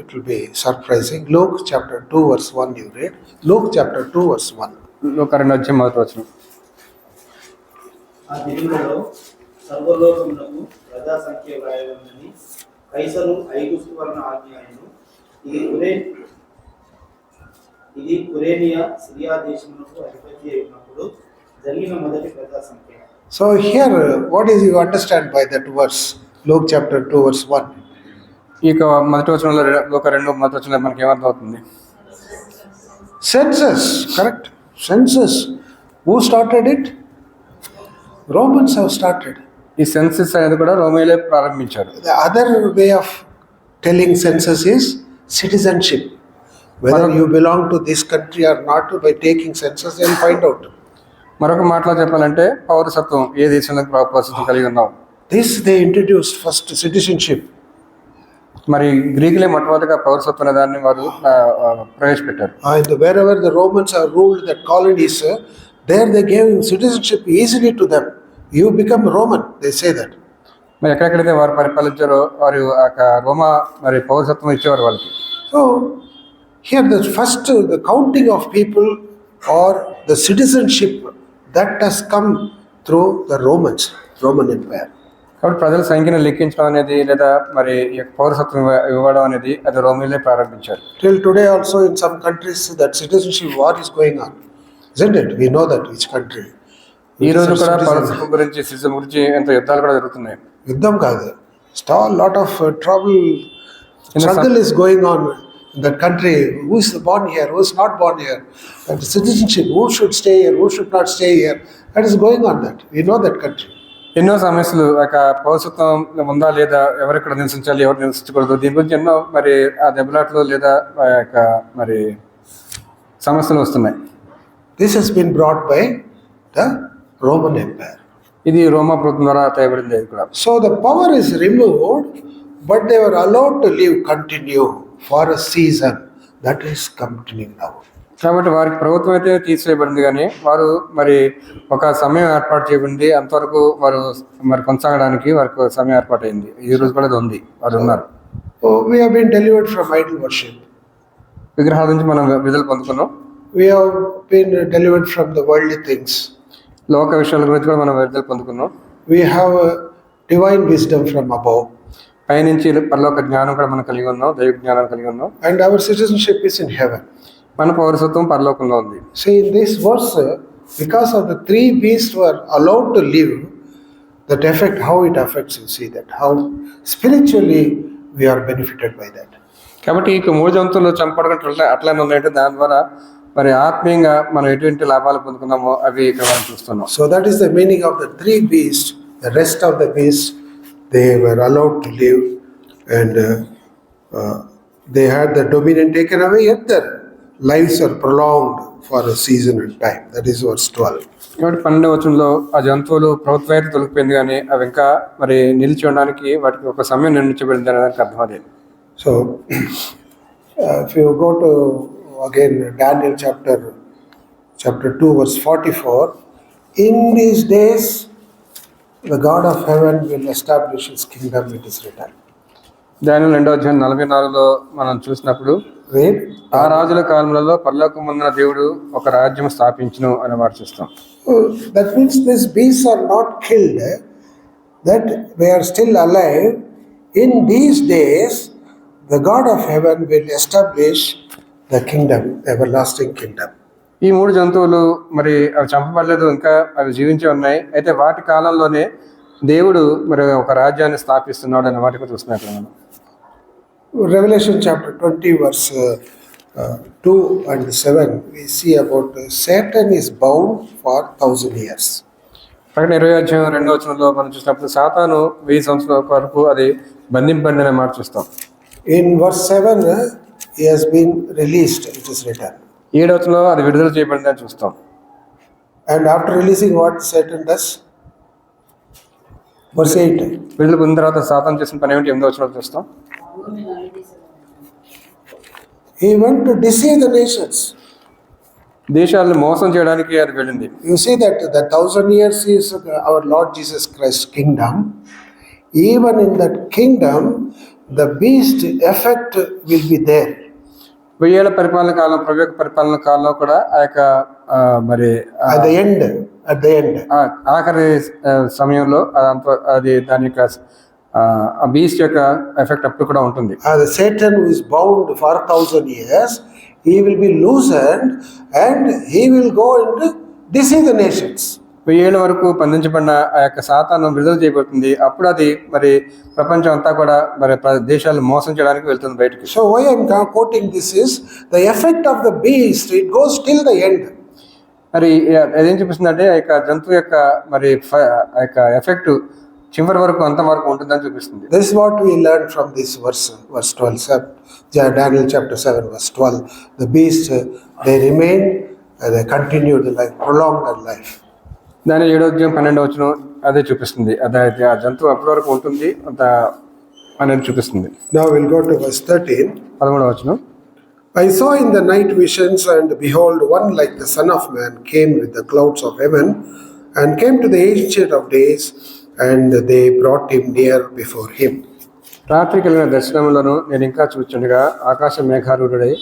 it will be surprising. Luke chapter 2 verse 1 you read. Luke chapter 2 verse 1. ఒక 2 వచనం. ఆ దినములలో సర్వలోకమునకు ప్రజా సంఖ్య వ్రాయబడినది. కైసరు ఐగుప్తు వలన ఆజ్ఞాయను. ఇది కురేనియా సిరియా దేశమునకు అధిపతి అయినప్పుడు జరిగిన మొదటి ప్రజా సంఖ్య. So here what is you understand by that verse? Luke chapter 2 verse 1. ఈ మొదటి వచనంలో ఒక 2 మొదటి వచనంలో మనకి ఏమర్థం అవుతుంది? Census, correct? Census. Who started it? Romans have started. ఈ సెన్సస్ అనేది కూడా రోమేలే ప్రారంభించారు. The other way of telling census is citizenship. Whether you belong to this country or not, by taking census, they'll find out. మరొక మాటలో చెప్పాలంటే పౌరసత్వం, ఏ దేశంలో పౌరసత్వం కలిగి ఉన్నాం. This they introduced first, citizenship. మరి గ్రీకులే మొట్టమొదటిగా పౌరసత్వం అనే దాన్ని వారు ప్రవేశపెట్టారు. And wherever the Romans have ruled the colonies, there they gave citizenship easily to them. You become Roman, they say that. మరి ఎక్కడెక్కడైతే వారు పరిపాలించారో వారు రోమా మరి పౌరసత్వం ఇచ్చేవారు వాళ్ళకి. So here the counting of people or the citizenship that has come through the Roman Empire. కాబట్టి ప్రజల సంఖ్యను లెక్కించడం అనేది లేదా మరి పౌరసత్వం ఇవ్వడం అనేది అది రోమిలే ప్రారంభించారు. Till today also in some countries that citizenship war is going on, isn't it? We know that each country. ఈ రోజు కూడా పౌరసత్వం గురించి, సిటిజన్ గురించి ఎంత యుద్ధాలు కూడా జరుగుతున్నాయి. యుద్ధం కాదు, still lot of struggle is going on in that country. Who is born here, who is not born here, and citizenship, who should stay here, who should not stay here, that is going on. That we know that country. ఎన్నో సమస్యలు, పౌరసత్వం ఉందా లేదా, ఎవరెక్కడ నివసించాలి, ఎవరు నివసించకూడదు, దీని గురించి ఎన్నో మరి ఆ దెబ్బలాట్లు లేదా మరి సమస్యలు వస్తున్నాయి. This has been brought by the Roman Empire. ఇది రోమా ప్రభుత్వం ద్వారా తేబడింది కూడా. So the power is removed, but they were allowed to continue for a season. That is continuing now. కాబట్టి వారికి ప్రభుత్వం అయితే తీసివేయబడింది, కానీ వారు మరి ఒక సమయం ఏర్పాటు చేయబడింది. అంతవరకు వారు మరి కొనసాగడానికి వారికి సమయం ఏర్పాటైంది. ఈ రోజు కూడా అది ఉంది, వారు ఉన్నారు. Oh, we have been delivered from idol worship. విగ్రహాల నుంచి మనం విడుదల పొందుకున్నాం. We have been delivered from the worldly things. లోక విషయాల గురించి కూడా మనం విడుదల పొందుకున్నాం. We have divine wisdom from above. పైనుంచి పరలోక జ్ఞానం కూడా మనం కలిగి ఉన్నాం, దైవ జ్ఞానం కలిగి ఉన్నాం. And our citizenship is in heaven. మన పౌరసత్వం పరలోకంలో ఉంది. See, in this verse, because of the three beasts were allowed to live, that effect, how it affects you, see that, how spiritually we are benefited by that. కాబట్టి ఇక మూడు జంతువులు చంపడం అట్లానే ఉన్నాయంటే దాని ద్వారా మరి ఆత్మీయంగా మనం ఎటువంటి లాభాలు పొందుకున్నామో అవి ఇక్కడ మనం చూస్తున్నాం. So that is the meaning of the three beasts. The rest of the beasts, they were allowed to live, and they had the dominion taken away, yet their lives are prolonged for a season and time. That is verse 12. కాబట్టి 12వ వచనంలో ఆ జంతువులు ప్రభుత్వం అయితే తొలగిపోయింది, కానీ అవి ఇంకా మరి నిలిచి ఉండడానికి వాటికి ఒక సమయం నిర్ణయించబడింది అనే దానికి అర్థం అదే. So if you go to again Daniel chapter 2 verse 44, in these days the God of heaven will establish his kingdom, it is written. దానియేలు 2వ అధ్యాయం 44లో మనం చూసినప్పుడు, Read. ఆ రాజుల కాలంలో పరలోకమందున దేవుడు ఒక రాజ్యం స్థాపించును అనే మాట చూస్తాం. That means these beasts are not killed, that they are still alive. In these days the God of heaven will establish the kingdom, the everlasting kingdom. ఈ మూడు జంతువులు మరి అవి చంపబడలేదు, ఇంకా అవి జీవించి ఉన్నాయి. అయితే వాటి కాలంలోనే దేవుడు మరి ఒక రాజ్యాన్ని స్థాపిస్తున్నాడు అనే మాట చూస్తున్నాం ఇక్కడ మనం. Revelation chapter 20 verse 2 and 7, we see about Satan is bound for 1,000 years. ప్రకటన 20వ అధ్యాయం 2వ వచనంలో మనం చూసినప్పుడు సాతాను 1000 సంవత్సరాల వరకు అది బంధింపబడింది అనే మాట చూస్తాం. In verse 7, he has been released, it is written. 7వ వచనంలో అది విడుదల చేయబడింది అని చూస్తాం. And after releasing, what Satan does? Verse 8. విడుదల పొందిన తర్వాత సాతాను చేసిన పని ఏమిటి? 8వ వచనంలో చూస్తాం. భూమి నలుదిశలు He went to deceive the nations. దేశాలను మోసం చేయడానికి అది వెళ్ళింది. You see that the 1,000 years is our Lord Jesus Christ's kingdom. Even in that kingdom, the beast effect will be there. 1000 ఏళ్ల పరిపాలన కాలం, ప్రభు యొక్క పరిపాలన కాలంలో కూడా ఆ యొక్క మరి At the end, ఆఖరి సమయంలో అది దాని యొక్క ఆ బీస్ట్ యొక్క ఎఫెక్ట్ అప్పుడు కూడా ఉంటుంది. the Satan who is bound for 1,000 years, he will be loosened and he will go and deceive the nations. 1000 ఏళ్ల వరకు బంధించబడిన ఆ యొక్క సాతాను విడుదల చేయబడుతుంది. అప్పుడు అది మరి ప్రపంచం అంతా కూడా మరి దేశాలను మోసం చేయడానికి వెళ్తుంది బయటికి. So why I am quoting this is the effect of the beast, it goes till the end. మరి అదేం చూపిస్తుందంటే ఆ యొక్క జంతువు యొక్క మరి ఆ యొక్క ఎఫెక్ట్ చివరి వరకు అంతవరకు ఉంటుందని చూపిస్తుంది. This is what we learned from this verse 12, Daniel chapter 7 verse 12. The beasts, they remain, they continue the life, prolong their life. దాని 7వ అధ్యాయం 12వ వచనం అదే చూపిస్తుంది. అదైతే ఆ జంతువు అప్పటి వరకు ఉంటుంది అంత అనేది చూపిస్తుంది. Now we'll go to verse 13. 13వ వచనం. I saw in the night visions, and behold, one like the Son of Man came with the clouds of heaven, and came to the Ancient of Days, and they brought him near before him. రాత్రి కలిగిన దర్శనంలోను నేను ఇంకా చూచుండగా ఆకాశ మేఘారూఢుడై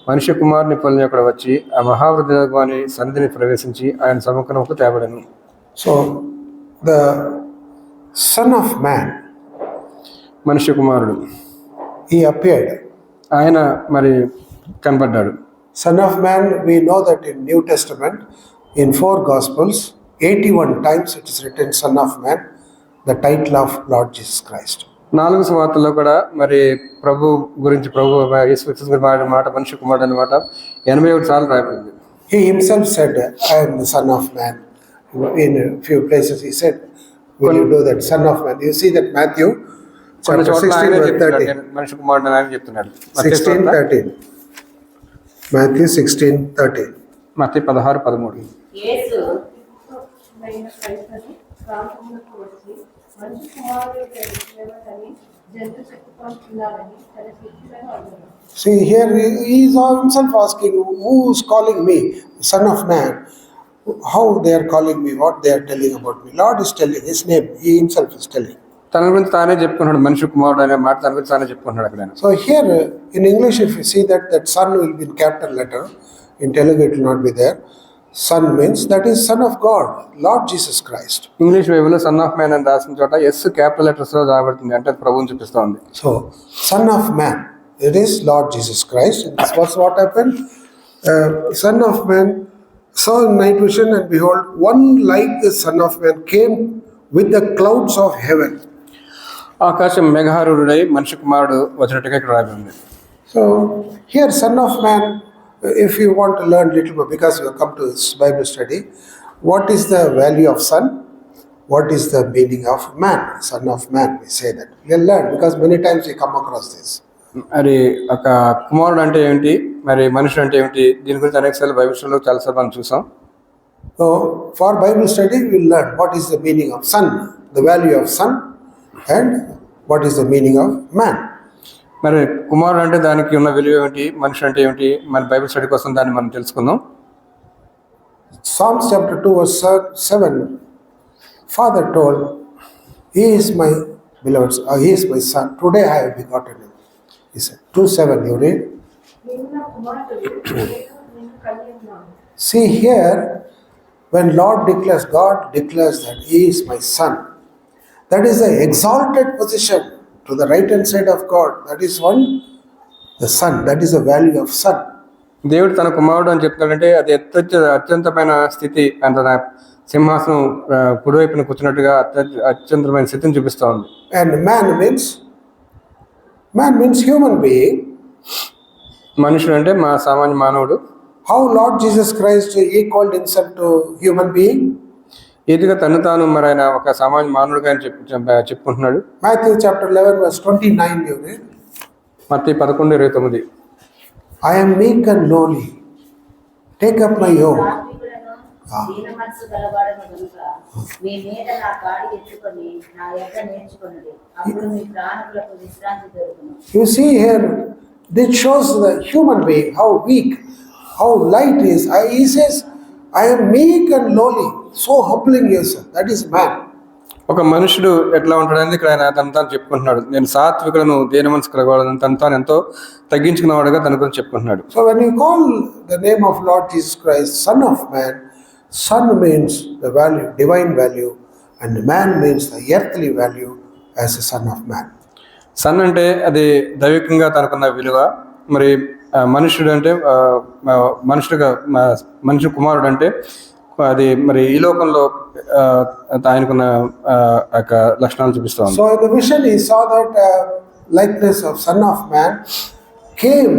మనుష్య కుమారుని పొలిని అక్కడ వచ్చి ఆ మహావృద్ధి సన్నిధిని ప్రవేశించి ఆయన సముఖముకు తేబడెను. So the Son of Man, మనుష్య కుమారుడు, he appeared. ఆయన మరి కనబడ్డాడు. Son of Man, we know that in New Testament, in 4 Gospels, 81 times it is written Son of Man, the title of Lord Jesus Christ. 4 సువార్తల్లో కూడా మరి ప్రభు గురించి యేసుక్రీస్తు మాట మనుష్య కుమారుడు అనే మాట 81 సార్లు రాయబడింది. He himself said, I am the Son of Man. In a few places he said, will you do that, Son of Man? You see that Matthew కొన్ని chapter చోట్ల 16 ఆయనే verse చెప్తున్నాడు, 13. మనుష్య కుమారుడు అని ఆయన చెప్తున్నాడు. 16:13. Matthew 16:13. మత్తయి 16:13. యేసు ప్రాంతములకు వచ్చి మంచి కుమారుడు లేవటని See here, he is himself asking, who is calling me, Son of Man? How they are calling me, what they are telling about me. Lord is telling his name, he himself is telling. తన గురించి తానే చెప్పుకుంటున్నాడు, మనిషి కుమారుడు అనే మాట తన గురించి తానే చెప్పుకుంటున్నాడు అక్కడ. So here in English, if you see that son will be in capital letter, in Telugu it will not be there. Son means that is Son of God, Lord Jesus Christ. English బైబిల్లో son of man అని రాసిన చోట yes capital letters లో రాబడుతుంది, అంటే అది ప్రభువుని చూపిస్తా ఉంది. So Son of Man, it is Lord Jesus Christ. And this was what happened. Son of Man saw in night vision, and behold, one like the Son of Man came with the clouds of heaven. ఆకాశం మేఘారూఢుడై మనిషి కుమారుడు వచ్చినట్టుగా ఇక్కడ రాబడి ఉంది. So here Son of Man, if you want to learn little bit, because you have come to this Bible study, what is the value of son? What is the meaning of man? Son of man, we say that. We'll learn, because many times we come across this. మరి ఒక కుమారుడు అంటే ఏమిటి, మరి మనుషుడు అంటే ఏమిటి, దీని గురించి అనేకసార్లు బైబిల్లో చాలాసార్లు మనం చూసాం. So for Bible study, we'll learn what is the meaning of son, the value of son, and what is the meaning of man. మరి కుమారుడు అంటే దానికి ఉన్న విలువ ఏమిటి, మనిషి అంటే ఏమిటి, మన బైబిల్ స్టడీ కోసం దాన్ని మనం తెలుసుకుందాం. Psalms chapter 2 verse 7, Father told, he is my beloved, he is my son, today I have begotten him. He said, 2:7, you read. See here, when Lord declares, God declares that he is my son, that is an exalted position to the right hand side of God. That is one, the son, that is the value of son. దేవుడు తన కుమారుడు అని చెప్తాడంటే అది అత్యంతమైన స్థితి, అంటే తన సింహాసనం కుడివైపున కూర్చున్నట్టుగా అత్యంతమైన స్థితిని చూపిస్తా ఉంది. And man means human being. మనుషుడు అంటే మా సామాన్య మానవుడు. How Lord Jesus Christ equaled himself to human being? ఏదిగా తను తాను మరి ఆయన ఒక సామాన్య మానవుడిగా అని చెప్పుకుంటున్నాడు. Matthew chapter 11 verse 29, you read. Mattayi 11:29. I am meek and lowly, take up my yoke. సాత్వికుడను దీన మనసు గలవాడను గనుక మీ మీద నా కాడి ఎత్తుకొని నా యొద్ద నేర్చుకొనుడి, అప్పుడు మీ ప్రాణములకు విశ్రాంతి దొరుకును. You see here, this shows the human being, how weak, how light is. He says, I am meek and lowly, so humbling yourself. That is man. ఒక మనుషుడు ఎట్లా ఉంటాడని ఇక్కడ ఆయన తను తాను చెప్పుకుంటున్నాడు. నేను సాత్వికులను దేని మనసు కలగవాలని తను తాను ఎంతో తగ్గించుకున్నవాడుగా తన గురించి చెప్పుకుంటున్నాడు. So when you call the name of Lord Jesus Christ Son of Man, son means the value, divine value, and man means the earthly value as a son of man. Son అంటే అది దైవికంగా తనకున్న విలువ, మరి మనుషుడు అంటే మనిషి కుమారుడు అంటే అది మరి ఈ లోకంలో ఆయనకున్న యొక్క లక్షణాలు చూపిస్తాం. So in the vision he saw that likeness of Son of Man came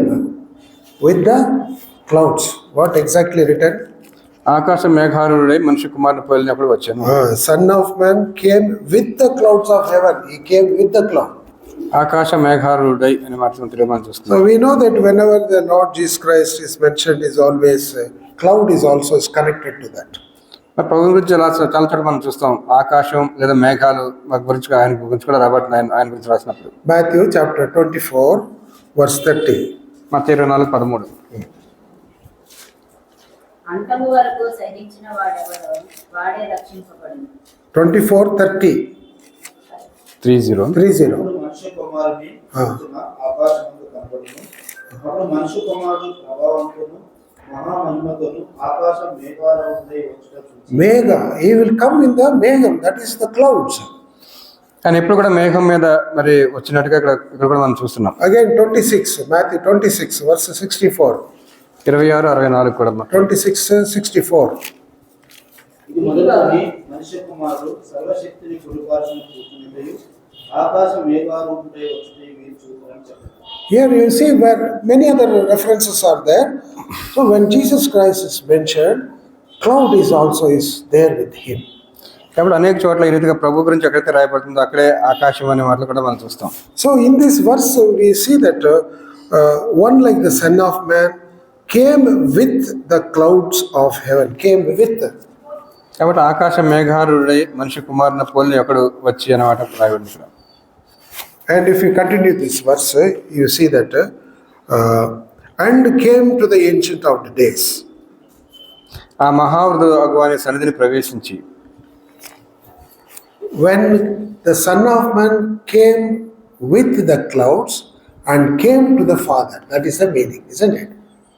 with the clouds. What exactly written? ఆకాశ మేఘారుడై మనిషి కుమారుని పోలినప్పుడు వచ్చాను. Son of Man came with the clouds of heaven. He came with the cloud. ఆకాశ మేఘారుడై అని మాత్రం తిరుగుమని చూస్తున్నాం. So we know that whenever the Lord Jesus Christ is mentioned, is always cloud is also connected to that. మరి ప్రభు గురించి చాలా చోట మనం చూస్తాం, ఆకాశం లేదా మేఘాలు గురించి ఆయన గురించి కూడా రాబడుతుంది ఆయన గురించి రాసినప్పుడు. Matthew chapter 24 verse 30. మత్తయి 24:13. అంతము వరకు సహించిన వాడెవడో వాడే రక్షింపబడును. 24:30. 30. అప్పుడు మనుష్య కుమారుని ఆకాశముకు కనబడును. అప్పుడు మనుష్య కుమారుడు ప్రభావంతోను మహామహిమతోను ఆకాశం మేఘారూఢుడై వచ్చుట చూచి. Megha, he will come in the megham, that is the clouds. కానీ ఎప్పుడు కూడా మేఘం మీద మరి వచ్చినట్టుగా ఇక్కడ కూడా మనం చూస్తున్నాం. Again 26, Matthew 26 verse 64. 26:64 కూడా 26:64. ఇది మొదలుకొని మనుష్య కుమారుడు సర్వశక్తిని కుడిపార్శ్వన కూర్చునియు ఆకాశం మేఘారూఢుడై వచ్చుట మీరు చూస్తారని చెప్పారు. Here you see where many other references are there. So when Jesus Christ is mentioned, cloud is also there with him. కాబట్టి అనేక చోట్ల ఈ రీతిగా ప్రభు గురించి ఎక్కడైతే రాయబడుతుందో అక్కడే ఆకాశం అనే మాటలు కూడా మనం చూస్తాం. So in this verse we see that one like the Son of Man came with the clouds of heaven, came with. కాబట్టి ఆకాశ మేఘారుడై మనిషి కుమారుని పోలిన ఒకడు వచ్చి అనే మాట రాయబడింది. And if you continue this verse, you see that and came to the Ancient of the Days. ఆ మహావృద్ధుడు అనే సన్నిధిని ప్రవేశించి When the Son of Man came with the clouds and came to the Father. That is the meaning, isn't it?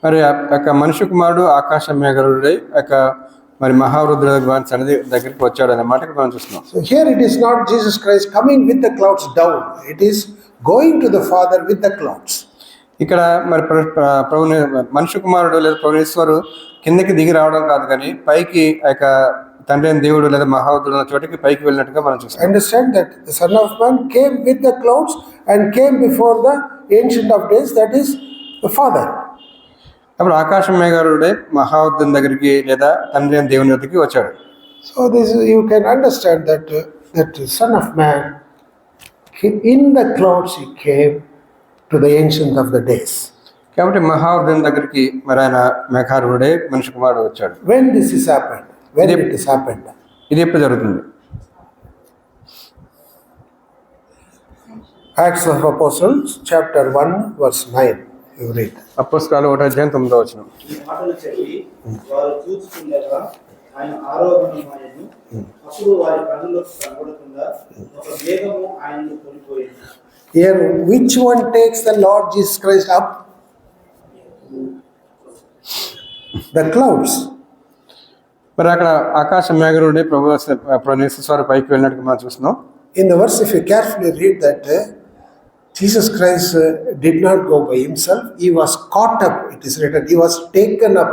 మరి ఆ యొక్క మనుష్య కుమారుడు ఆకాశ మేఘరుడై యొక్క మరి మహావృద్ధుడు సన్నిధి దగ్గరికి వచ్చాడు అనే మాట మనం చూస్తున్నాం. So here it is not Jesus Christ coming with the clouds down. It is going to the Father with the clouds. ఇక్కడ మరి ప్రభు మనుష్య కుమారుడు లేదా ప్రభునేశ్వరు కిందకి దిగి రావడం కాదు, కానీ పైకి ఆ యొక్క తండ్రి అయిన దేవుడు లేదా మహావృద్ధుడు ఉన్న చోటికి పైకి వెళ్ళినట్టుగా మనం చూస్తాం. Understand that the Son of Man came with the clouds and came before the Ancient of Days, that is the Father. అప్పుడు ఆకాశ మేఘరుడే మహావృద్ధుని దగ్గరికి లేదా తండ్రి అయిన దేవుని దగ్గరికి వచ్చాడు. So this you can understand that that Son of Man in the clouds he came to the Ancient of the Days. కాబట్టి మహావృద్ధుని దగ్గరికి మరి ఆయన మేఘారుడే మనిషి కుమారుడు వచ్చాడు. When this is happened? When it is happened? ఇది ఎప్పుడు జరుగుతుంది? Acts of Apostles, chapter 1, verse 9. You read. అపోస్తలుల 1:9. ఈ మాటలు చెప్పి వారు చూస్తుండగా ఆయన ఆరోహణమాయను. అప్పుడు వారి కన్నులకు కనబడకుండా ఒక మేఘము ఆయనను కొనిపోయింది. Here, which one takes the Lord Jesus Christ up? The clouds. మరి అక్కడ ఆకాశ మేఘరుడే ప్రభునేశ్వర పైకి వెళ్ళినట్టుగా మనం చూస్తున్నాం. In the verse, if you carefully read that, Jesus Christ did not go by himself. He was caught up. It is written. He was taken up.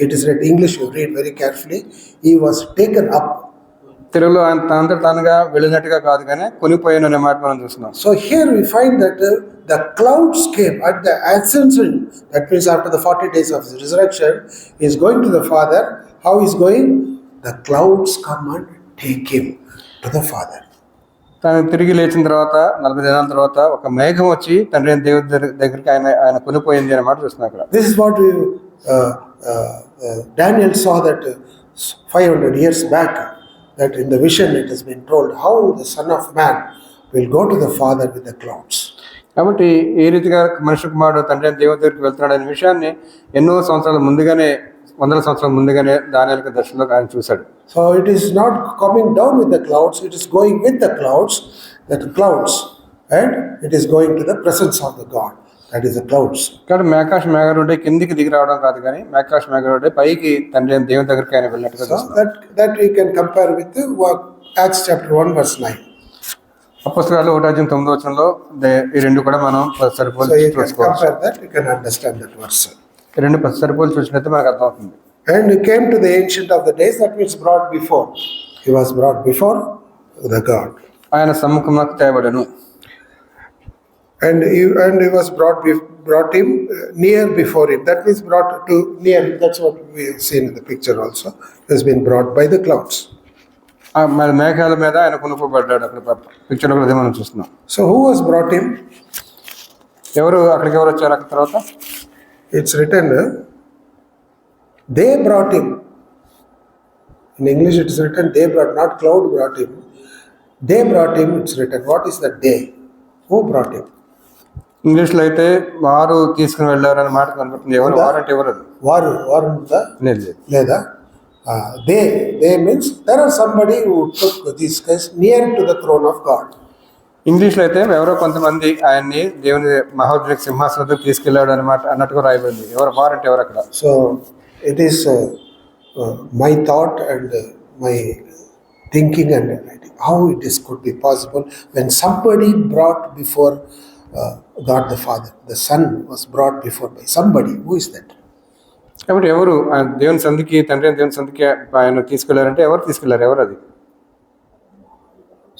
It is written. English, you read very carefully. He was taken up. తెలుగులో అంతా తానుగా వెళ్ళినట్టుగా కాదు, కానీ కొనిపోయాను అనే మాట మనం చూస్తున్నాం. So here we find that the clouds came at the ascension. That means after the 40 days of his resurrection, he is going to the Father. How is going? The clouds come and take him to the Father. తను తిరిగి లేచిన తర్వాత 40 దినాల తర్వాత ఒక మేఘం వచ్చి తండ్రి అయిన దేవుడి దగ్గరికి ఆయన కొనిపోయింది అనే మాట చూస్తున్నాం అక్కడ. This is what we Daniel saw that 500 years back. That in the vision it has been told how the Son of Man will go to the Father with the clouds. కాబట్టి ఏ రీతిగా మనుష్య కుమారుడు తండ్రి అయిన దేవుడి దగ్గరికి వెళ్తున్నాడు అనే విషయాన్ని ఎన్నో సంవత్సరాల ముందుగానే, వందల సంవత్సరాల ముందుగానే దానియేలు దర్శనంలో ఆయన చూశాడు. So it is not coming down with the clouds, it is going with the clouds, and it is going to the presence of the God, that is the clouds. కాబట్టి మేఘాష్ మేఘరుడే కిందికి దిగి రావడం కాదు, కానీ మేఘాష్ మేఘరుడే పైకి తండ్రి అయిన దేవుని దగ్గరికి ఆయన వెళ్ళినట్టుగా So that we can compare with the Acts chapter 1 verse 9. అపోస్తలుల 1:9 ఈ రెండు కూడా మనం సరిపోల్చి So you can చూసుకోవచ్చు. compare that, you can understand that verse. ఈ రెండు సరిపోల్చి చూసినట్టు మనకు అర్థమవుతుంది. And he came to the Ancient of the Days, that means brought before. He was brought before the God. ఆయన సమ్ముఖంలోకి తేబడను. And he was brought him near before him. That means brought to near him. That's what we have seen in the picture also. He has been brought by the clouds. మరి మేఘాల మీద ఆయన కొనుక్కోబడ్డాడు. అక్కడ పిక్చర్లో కూడా అదే మనం చూస్తున్నాం. So who was brought him? ఎవరు వచ్చారు అక్కడ తర్వాత? It's written, they brought him. In English it is written, they brought, not cloud brought him. They brought him, it's written. What is that they? Who brought him? ఇంగ్లీష్లో అయితే వారు తీసుకుని వెళ్ళారు అనే మాట కనబడుతుంది. ఎవరు వారు అంటే ఎవరు? వారు ఉందా? లేదు. లేదా they means there are somebody who took these guys near to the throne of God. ఇంగ్లీష్లో అయితే ఎవరో కొంతమంది ఆయన్ని దేవుని మహోన్నత సింహాసనం తీసుకెళ్లాడు అనమాట అన్నట్టుగా రాయబడింది. ఎవరు వారు అంటే ఎవరు అక్కడ? So it is my thought and my thinking and how it is could be possible when somebody brought before God the Father. The Son was brought before by somebody. Who is that? కాబట్టి ఎవరు దేవుని సంధికి, తండ్రి దేవుని సంధికి ఆయన తీసుకెళ్లారంటే ఎవరు తీసుకెళ్లారు? ఎవరు అది?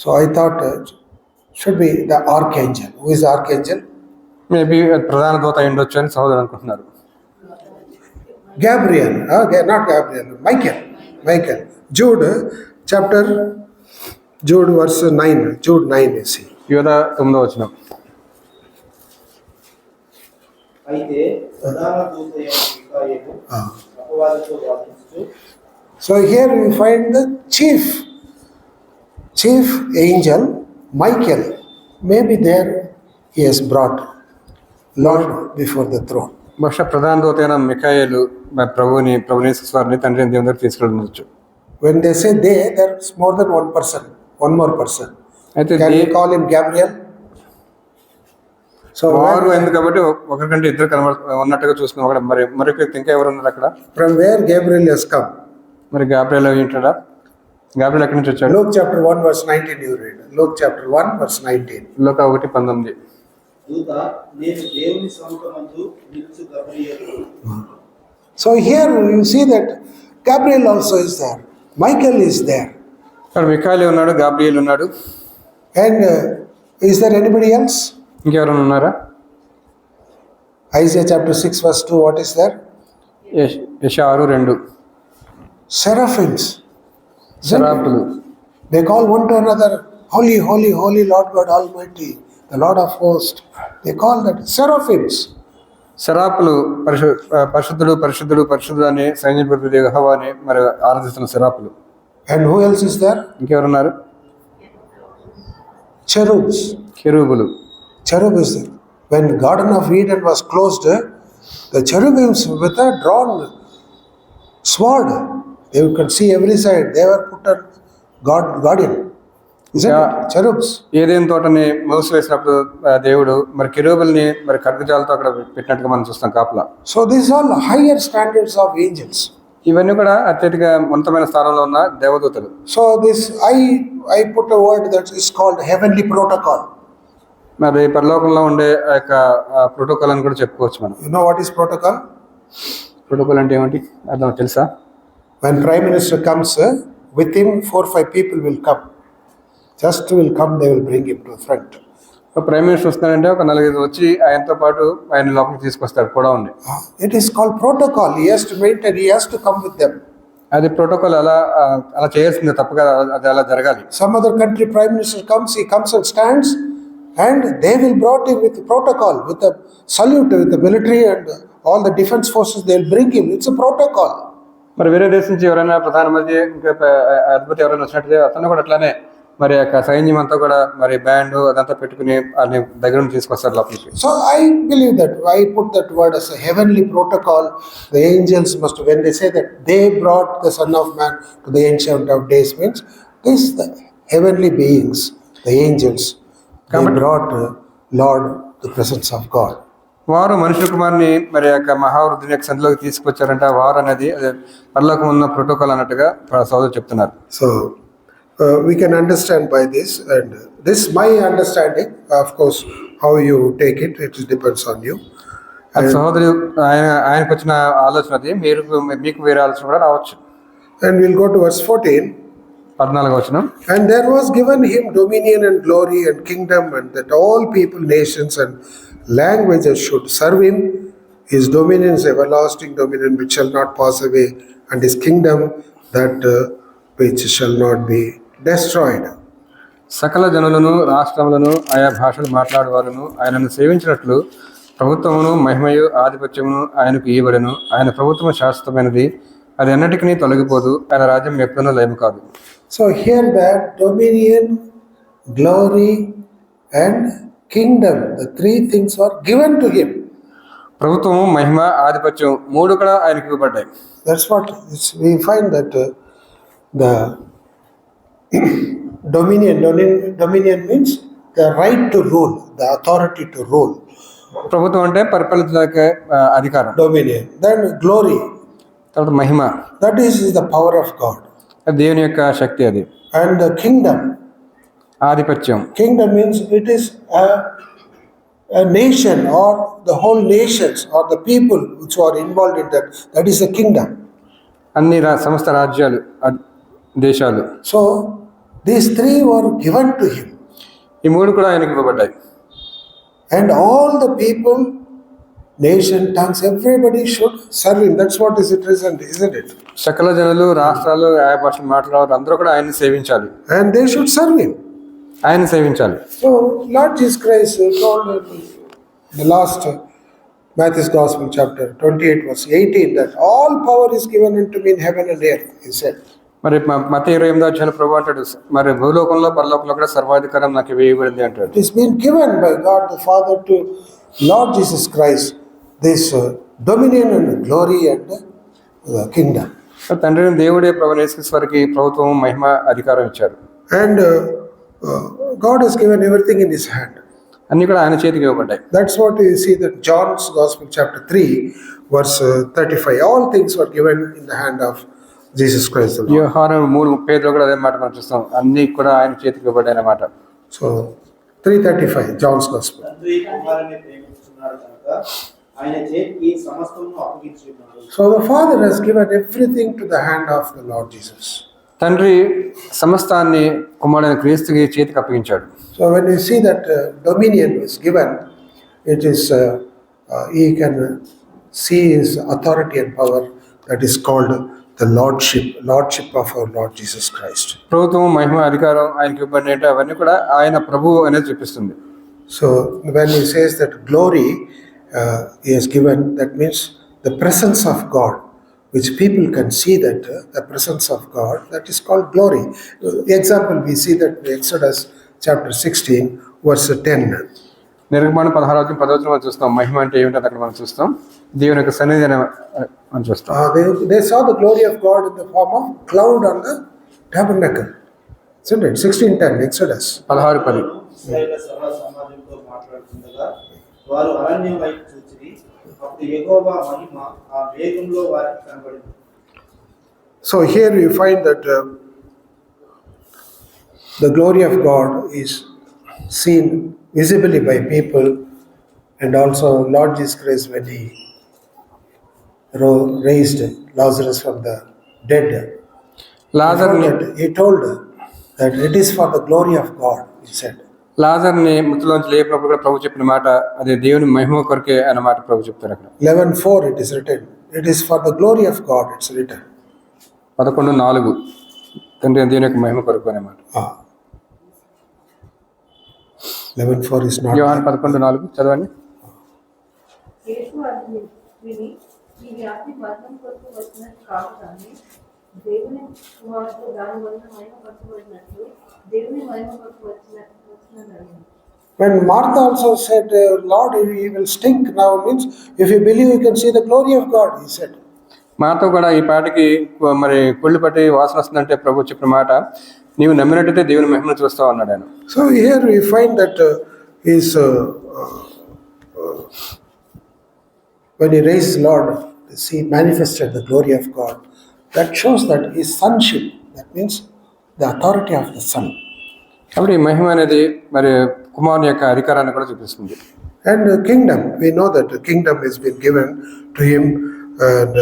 So I thought should be the archangel. Who is the archangel? Maybe ప్రధాన దూత అయి ఉండొచ్చు అని సహోదరు అనుకుంటున్నారు. Gabriel, not Gabriel, Michael. Jude verse 9. Jude 9 you see. యోధ 9వ. అయితే ప్రధాన దూత అయిన మిఖాయేలు అపవాదితో వాదిస్తూ. So here we find the chief angel Michael Maybe there he has brought Lord before the throne. బహుశా ప్రధాన దూత అయిన మిఖాయేలు మరి ప్రభుని వారిని తండ్రి దేవుని దగ్గర తీసుకెళ్ళవచ్చు. When they say they, there's more than one person, one more person. అయితే Can we call him Gabriel? So వారు ఎందుకు కాబట్టి ఒకరికంటే ఇద్దరు ఉన్నట్టుగా చూస్తున్నాం అక్కడ. మరి మరొక వ్యక్తి ఇంకా ఎవరు ఉన్నారు అక్కడ? from where Gabriel has come? మరి గాబ్రియల్ ఏంటాడా? గాబ్రియల్ ఎక్కడి నుంచి వచ్చాడు? Luke chapter 1 verse 19 you read. Luke chapter 1 verse 19. లోక 1:19. దూత నేను దేవుని సముఖమందు నిలుచు Gabriel. So here you see that Gabriel also is there. Michael is there. ఇక్కడ మిఖాయేలు ఉన్నాడు, గాబ్రియల్ ఉన్నాడు. And is there anybody else? ఇంకెవరైనా ఉన్నారా? Isaiah chapter 6 verse 2, what is there? యెషయా 6:2. Seraphims. శరాపులు. They call one to another, holy, holy, holy Lord God Almighty, the Lord of hosts. They call that seraphims. శరాపులు పరిశుద్ధుడు పరిశుద్ధుడు పరిశుద్ధుడు అని సైన్యాధిపతి యెహోవా అని మరి ఆరాధిస్తున్న శరాపులు. And who else is there? ఇంకెవరున్నారు? Cherubs. కెరూబులు. Cherub is there. When Garden of Eden was closed, the cherubims with a drawn sword, they could see every side. They were put on guardian. Isn't it? Cherubs. ఏదేని తోటని మూసివేసినప్పుడు దేవుడు మరి కెరూబుల్ని మరి ఖడ్గజాలతో అక్కడ పెట్టినట్టుగా మనం చూస్తాం కాపలా. So these are all higher standards of angels. ఇవన్నీ కూడా అత్యధిక ఉన్నతమైన స్థానంలో ఉన్న దేవదూతలు. So this I put a word that is called heavenly protocol. మరి పరలోకంలో ఉండే ఆ యొక్క ప్రోటోకాల్ అని కూడా చెప్పుకోవచ్చు మనం. You know what is protocol? Protocol అంటే ఏమిటి అర్థం తెలుసా? When Prime Minister comes, with him 4-5 people will come. Just will come, they will bring him to the front. Prime minister వస్తున్నాడంటే ఒక 4-5 వచ్చి ఆయనతో పాటు ఆయన లోపలికి తీసుకొస్తారు కూడా ఉంది. It is called protocol. He has to maintain, he has to come with them. అది ప్రోటోకాల్ అలా చేయాల్సిందే, తప్పగా అది అలా జరగాలి. Some other country Prime Minister comes, he comes and stands, and they will brought him with the protocol, with the salute, with the military and all the defense forces, they will bring him. It's a protocol. మరి వేరే దేశం నుంచి ఎవరైనా ప్రధానమంత్రి ఇంకా అధిపతి ఎవరైనా వచ్చినట్టు అతను కూడా అట్లానే మరి యొక్క సైన్యం అంతా కూడా మరి బ్యాండ్ అదంతా పెట్టుకుని వాళ్ళని దగ్గర నుంచి తీసుకొస్తారు లోపలికి. So I believe that I put that word as a heavenly protocol. The angels must, when they say that they brought the Son of Man to the Ancient of Days, means this the heavenly beings, the angels, they brought Lord the presence of God. వారు మనుష్య కుమారుని మరి యొక్క మహావృద్ధుని యొక్క సంధిలోకి తీసుకొచ్చారంట. వారు అనేది అదే పరలోకం ఉన్న ప్రోటోకాల్ అన్నట్టుగా సోదరు చెప్తున్నారు. So we can understand by this, and this my understanding. Of course, how you take it, it depends on you. అది సహోదరు ఆయనకు వచ్చిన ఆలోచన అది, మీకు వేరే ఆలోచన కూడా రావచ్చు. And we'll go to verse 14. 14వ వచనం. And there was given him dominion and glory and kingdom, and that all people, nations, and languages should serve him. His dominion is everlasting dominion which shall not pass away, and his kingdom that which shall not be destroyed. సకల జనులను రాష్ట్రములను ఆయా భాషలు మాట్లాడేవారును ఆయనను సేవించినట్లు ప్రభుత్వమును మహిమయు ఆధిపత్యమును ఆయనకు ఇవ్వబడెను. ఆయన ప్రభుత్వము శాశ్వతమైనది, అది ఎన్నటికీ తొలగిపోదు. ఆయన రాజ్యం ఎప్పుడూ లయము కాదు. So here that dominion, glory, and kingdom, the three things were given to him. ప్రభుత్వము, మహిమ, ఆధిపత్యం 3 కూడా ఆయనకు ఇవ్వబడ్డాయి. That's what we find that the dominion means the right to rule, the authority to rule. ప్రభుత్వం అంటే పరిపాలించడానికి అధికారం. Dominion. Then glory. తర్వాత మహిమ, That is the power of God. అది దేవుని యొక్క శక్తి. అది. And the kingdom. ఆధిపత్యం. Kingdom means it is a nation or the whole nations or the people which are involved in that. That is a kingdom. అన్ని సమస్త రాజ్యాలు, దేశాలు. So these three were given to him. ఈ 3 కూడా ఆయనకు ఇవ్వబడ్డాయి. And all the people, nation, tongues, everybody should serve him. That's what is it, isn't it? సకల జనులు, రాష్ట్రాలు, ఆయా భాషలు మాట్లాడేవారు అందరూ కూడా ఆయన్ని సేవించాలి. And they should serve him. ఆయన సేవించాలి. So Lord Jesus Christ told the last Matthew's Gospel chapter 28 verse 18 that all power is given unto me in heaven and earth, he said. మరి మత్తయి 28వ అధ్యాయంలో ప్రభు అంటాడు, మరి భూలోకంలో పరలోకంలో కూడా సర్వాధికారం నాకు వేయబడింది అంటాడు. It is been given by God the Father to Lord Jesus Christ this dominion and glory and kingdom. తండ్రి దేవుడే ప్రభు యేసుక్రీస్తు వారికి ప్రభుత్వం, మహిమ, అధికారం ఇచ్చారు. And God has given everything in his hand. అన్ని కూడా ఆయన చేతికి ఇవ్వబడ్డాయి. That's what you see that John's Gospel chapter 3 verse 35. All things were given in the hand of Jesus Christ the Lord. యోహాను 3:35లో కూడా అదే మాట మనం చూస్తాం, అన్ని కూడా ఆయన చేతికి ఇవ్వబడ్డాయి అన్నమాట. So 3:35 John's Gospel. తండ్రి కుమారుని ప్రేమిస్తున్నాడు కనుక ఆయన చేతికి సమస్తమును అప్పగించున్నాడు. So the Father has given everything to the hand of the Lord Jesus. తండ్రి సమస్తాన్ని కుమారుడైన క్రీస్తుకి చేతికి అప్పగించాడు. So when you see that dominion is given, it is he can see his authority and power, that is called the lordship of our Lord Jesus Christ. ప్రభుత్వం, మహిమ, అధికారం ఆయనకి ఇవ్వబడినట్టు అవన్నీ కూడా ఆయన ప్రభువు అనేది చూపిస్తుంది. So when he says that glory he has given, that means the presence of God, which people can see, that the presence of God, that is called glory. Example, we see that in Exodus chapter 16 verse 10. నిర్గమనం 16వ మనం చూస్తాం, మహిమ అంటే ఏమిటో అక్కడ మనం చూస్తాం, దేవుని యొక్క సన్నిధి అని మనం చూస్తాం. They saw the glory of God in the form of cloud on the tabernacle. Isn't it? 16:10 Exodus. 16:10. ఇశ్రాయేలు సభ సమాజంతో మాట్లాడుతుండగా వారు అరణ్యం వైపు చూచిరి. అప్పుడు యెహోవా మహిమ ఆ మేఘంలో వారికి కనబడింది. So here we find that the glory of God is seen visibly by people, and also Lord Jesus Christ, when he raised Lazarus from the dead, he told that it is for the glory of God, he said. లాజర్ని మృతుల్లోంచి లేపినప్పుడు కూడా ప్రభు చెప్పిన మాట అదే దేవుని మహిమ కొరకే అన్నమాట ప్రభు చెప్తారు అక్కడ. 11:4 it is written, it is for the glory of God, it's written. 11:4 తండ్రి దేవుని యొక్క మహిమ కొరకు అన్నమాట. 11:4 is not. యోహాను 11:4 చదవండి. యేసు అది విని ఈ వ్యాధి మరణం కొరకు వచ్చినట్టు కాదు కానీ దేవుని కుమారుడు దాని వలన మహిమపరచబడినట్లు దేవుని మహిమ కొరకు వచ్చినదని. When Martha also said, Lord, he will stink now, means if you believe you can see the glory of God, he said. మాతో కూడా ఈ పాటికి మరి కుళ్ళు పట్టి వాసన వస్తుందంటే ప్రభు చెప్పిన మాట, నీవు నమ్మినట్టయితే దేవుని మహిమను చూస్తావు అన్నాడు ఆయన. So here we find that when he raised Lord, he manifested the glory of God. That shows that his sonship, that means the authority of the Son. కాబట్టి ఈ మహిమ అనేది మరి కుమారుని యొక్క అధికారాన్ని కూడా చూపిస్తుంది. And kingdom, we know that the kingdom has been given to him and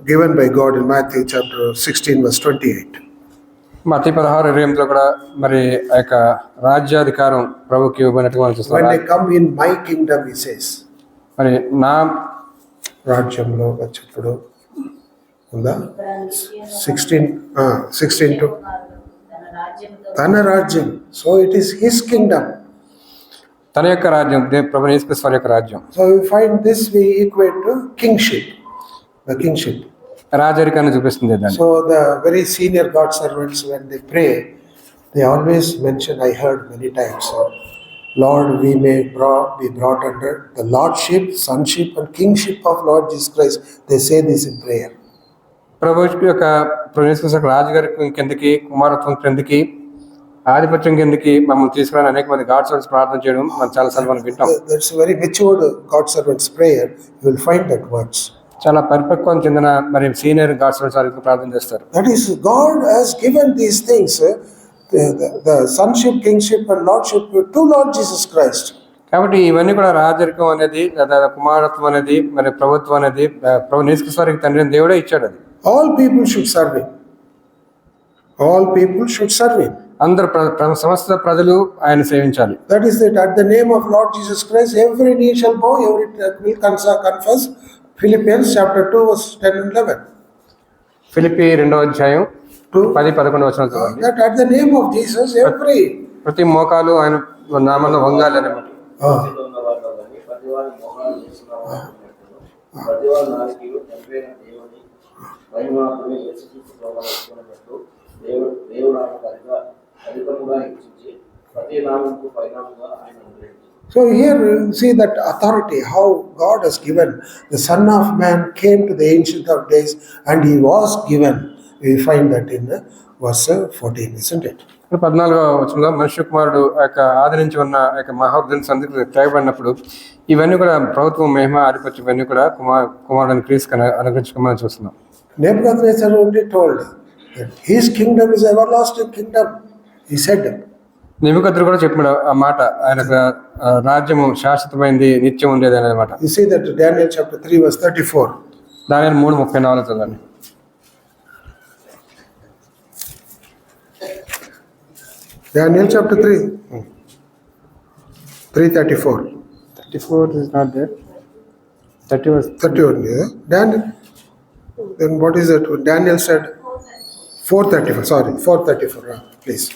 given by God in Matthew chapter 16 verse 28. మత్తయి 16:28 కూడా మరి ఆ యొక్క రాజ్యాధికారం ప్రభుకి ఇవ్వబడినట్టుగా మనం చూస్తాం. When they come in my kingdom, he says. మరి నా రాజ్యంలో వచ్చేప్పుడు ఉందా 16 తన రాజ్యం. So it is his kingdom, తన యొక్క రాజ్యం, ప్రభు యేసుక్రీస్తు వారి యొక్క రాజ్యం. So we find this we equate to kingship, the kingship, రాజరికాన్ని చూపిస్తుంది దాన్ని. So the very senior God servants when they pray, they always mention, I heard many times, Lord, we may be brought under the lordship, sonship and kingship of Lord Jesus Christ. They say this in prayer. ప్రభు యొక్క రాజుగారి కిందకి, కుమారత్వం కిందకి, ఆధిపత్యం కిందకి మమ్మల్ని తీసుకురాని అనేక మంది God servants ప్రార్థన చేయడం మనం చాలా సార్లు మనం వింటాం. That's a very matured God servants prayer. You will find that words. చాలా పరిపక్వం చెందిన మరి సీనియర్ గాడ్ సర్వెంట్స్ వారికి ప్రార్థన చేస్తారు. That is, God has given these things, the sonship, kingship and lordship to Lord Jesus Christ. కాబట్టి ఇవన్నీ కూడా రాజరికం అనేది, కుమారత్వం అనేది, మరి ప్రభుత్వం అనేది ప్రభు యేసుక్రీస్తు వారికి తండ్రి దేవుడే ఇచ్చాడు. అది all people should serve him. All people should serve him. అందరు సమస్త ప్రజలు ఆయన సేవించాలి. That is that at the name of Lord Jesus Christ every knee shall bow, every tongue will confess. Philippians chapter 2 verse 10 and 11. Philippi 2వ అధ్యాయం 10-11 వచనాలు చదవండి. That at the name of Jesus every ప్రతి మోకాలు ఆయన నామమున వంగాలి అన్నమాట. మహిమాత్మే యేసుక్రీస్తు ప్రభువును ఎత్తుకున్నట్టు దేవుడు ఆయనకు అధికముగా హెచ్చించి ప్రతి నామముకు పరిణామంగా ఆయన అనుగ్రహించారు. So here you see that authority, how God has given. The Son of Man came to the Ancient of Days and he was given. We find that in verse 14, isn't it? 14వ వచనంలో మనుష్య కుమారుడు ఆ యొక్క ఆదరించి ఉన్న ఆ యొక్క మహోద్దని సంధికి తేగబడినప్పుడు ఇవన్నీ కూడా ప్రభుత్వం మహిమ ఆధిపత్యం ఇవన్నీ కూడా కుమారుడిని క్రీస్తుకు అనుగ్రహించుకోమని చూస్తున్నాం. Nebuchadnezzar only told that his kingdom is everlasting kingdom. He said, నెబుకద్నెజరు కూడా చెప్పాడు ఆ మాట, ఆయన రాజ్యము శాశ్వతమైంది, నిత్యం ఉండేది అన్నమాట. you see that Daniel chapter 3 verse 34. దానియేలు 3:34 చదవండి. Daniel chapter 3, 3:34. 34 is not there. 30 was 31, yeah. Daniel. Then what is that? Daniel said 4:34. Sorry, 4:34. Please.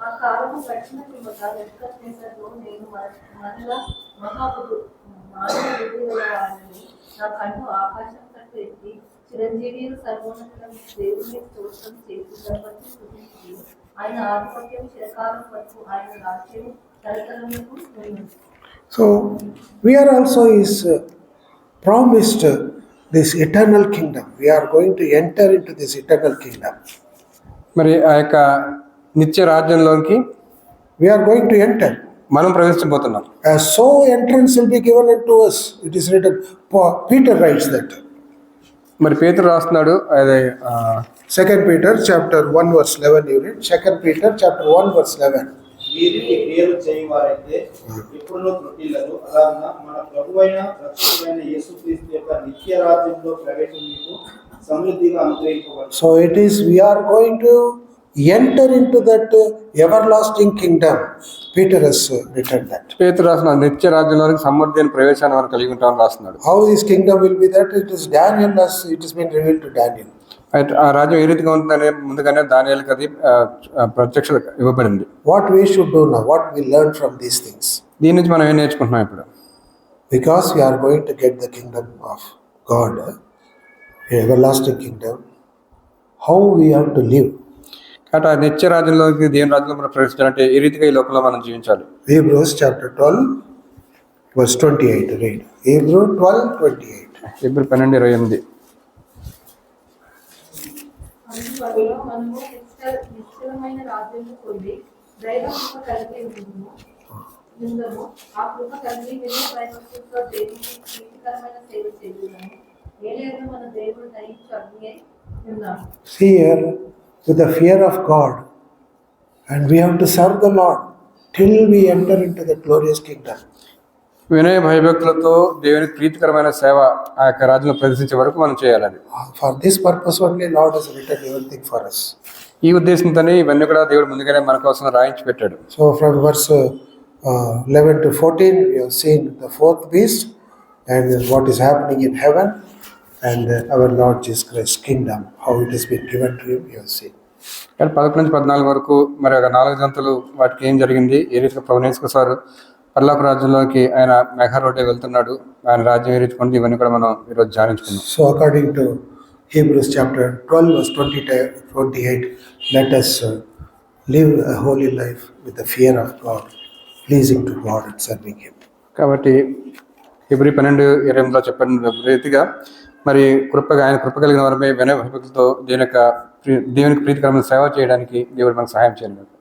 ఆ కాలము గడిచిన పిమ్మట నెబుకద్నెజరులో నేను మరలా మానవ బుద్ధి గల వాడిని, నా కన్ను ఆకాశం తట్టు ఎత్తి చిరంజీవిని సర్వోన్నతులను దేవుని స్తోత్రం చేసి గర్భంతో స్తుతించి ఆయన ఆధిపత్యం చిరకాలం వరకు ఆయన రాజ్యం తరతరములకు ఉన్నది. So we are also is promised this eternal kingdom. We are going to enter into this eternal kingdom. మరి ఆ యొక్క నిత్య రాజ్యంలోకి We are going to enter. మనం ప్రవేశించబోతున్నాం. So entrance will be given unto us. It is written. Peter writes that. మరి పేతురు రాస్తున్నాడు, అదే 2 Peter chapter 1 verse 11. You read 2 Peter chapter 1 verse 11. వీరికి క్రియలు చేయవారైతే ఎప్పుడూ త్రుటిల్లరు. అలాగా మన ప్రభువైన రక్షకుడైన యేసుక్రీస్తు యొక్క నిత్య రాజ్యంలో ప్రవేశం మీకు సమృద్ధిగా అనుగ్రహించబడుతుంది. So it is we are going to enter into that everlasting kingdom. Peter has written that. పేతురు రాసిన నిత్య రాజ్యంలోనికి సమృద్ధి అయిన ప్రవేశాన్ని మనం కలిగి ఉంటామని రాస్తున్నాడు. How this kingdom will be that? It is Daniel as it has been revealed to Daniel. అయితే ఆ రాజ్యం ఏ రీతిగా ఉంటుందనే ముందుగానే దానియేలుకి అది ప్రత్యక్షత ఇవ్వబడింది. What we should do now? What we learn from these things? దీని నుంచి మనం ఏం నేర్చుకుంటున్నాం ఇప్పుడు? Because we are going to get the kingdom of God, everlasting kingdom. How we have to live? కాబట్టి ఆ నిత్య రాజ్యంలోకి దేవుని రాజ్యంలో మనం ప్రవేశించాలంటే ఏ రీతిగా ఈ లోకంలో మనం జీవించాలి? Hebrews chapter 12 verse 28. Read. Hebrews 12:28. Hebrew 12:28. అందువల్ల మనము నిశ్చలమైన రాజ్యము పొంది దైవ కృప కలిగి ఉందము. ఆ కృప కలిగి వెళ్ళి భయభక్తులతో దేవునికి ప్రీతికరమైన సేవ చేయుదాము. ఏలైనా మన దేవుడు దయించు అగ్ని ఉన్నాము. See here, with the fear of God, and we have to serve the Lord till we enter into the glorious kingdom. వినయ భయభక్తులతో దేవునికి ప్రీతికరమైన సేవ ఆ యొక్క రాజ్యంలో ప్రదర్శించే వరకు మనం చేయాలి. అది For this purpose only Lord has written everything for us. ఈ ఉద్దేశంతోనే ఇవన్నీ కూడా దేవుడు ముందుగానే మన కోసం రాయించి పెట్టాడు. So from verse 11 to 14 we have seen the fourth beast and what is happening in heaven and our Lord Jesus Christ's kingdom, how it has been given to him, you have seen. కానీ 11 నుంచి 14 వరకు మరి ఒక 4 జంతువులు వాటికి ఏం జరిగింది, ఏ రీతిగా ప్రవణించుకోసారు, పరలోక రాజ్యంలోకి ఆయన మెఘారోటే వెళ్తున్నాడు, ఆయన రాజ్యం ఏ రీతిగా ఉంది, ఇవన్నీ కూడా మనం ఈరోజు ధ్యానించుకున్నాం. So according to Hebrews chapter 12 verse 28, let us live a holy life with the fear of God, pleasing to God and serving him. కాబట్టి హెబ్రీ 12:28 చెప్పిన రీతిగా మరి ఆయన కృప కలిగిన వారమే వినయ భయభక్తులతో దేవునికి ప్రీతికరమైన సేవ చేయడానికి దేవుడు మనకు సహాయం చేయాలి.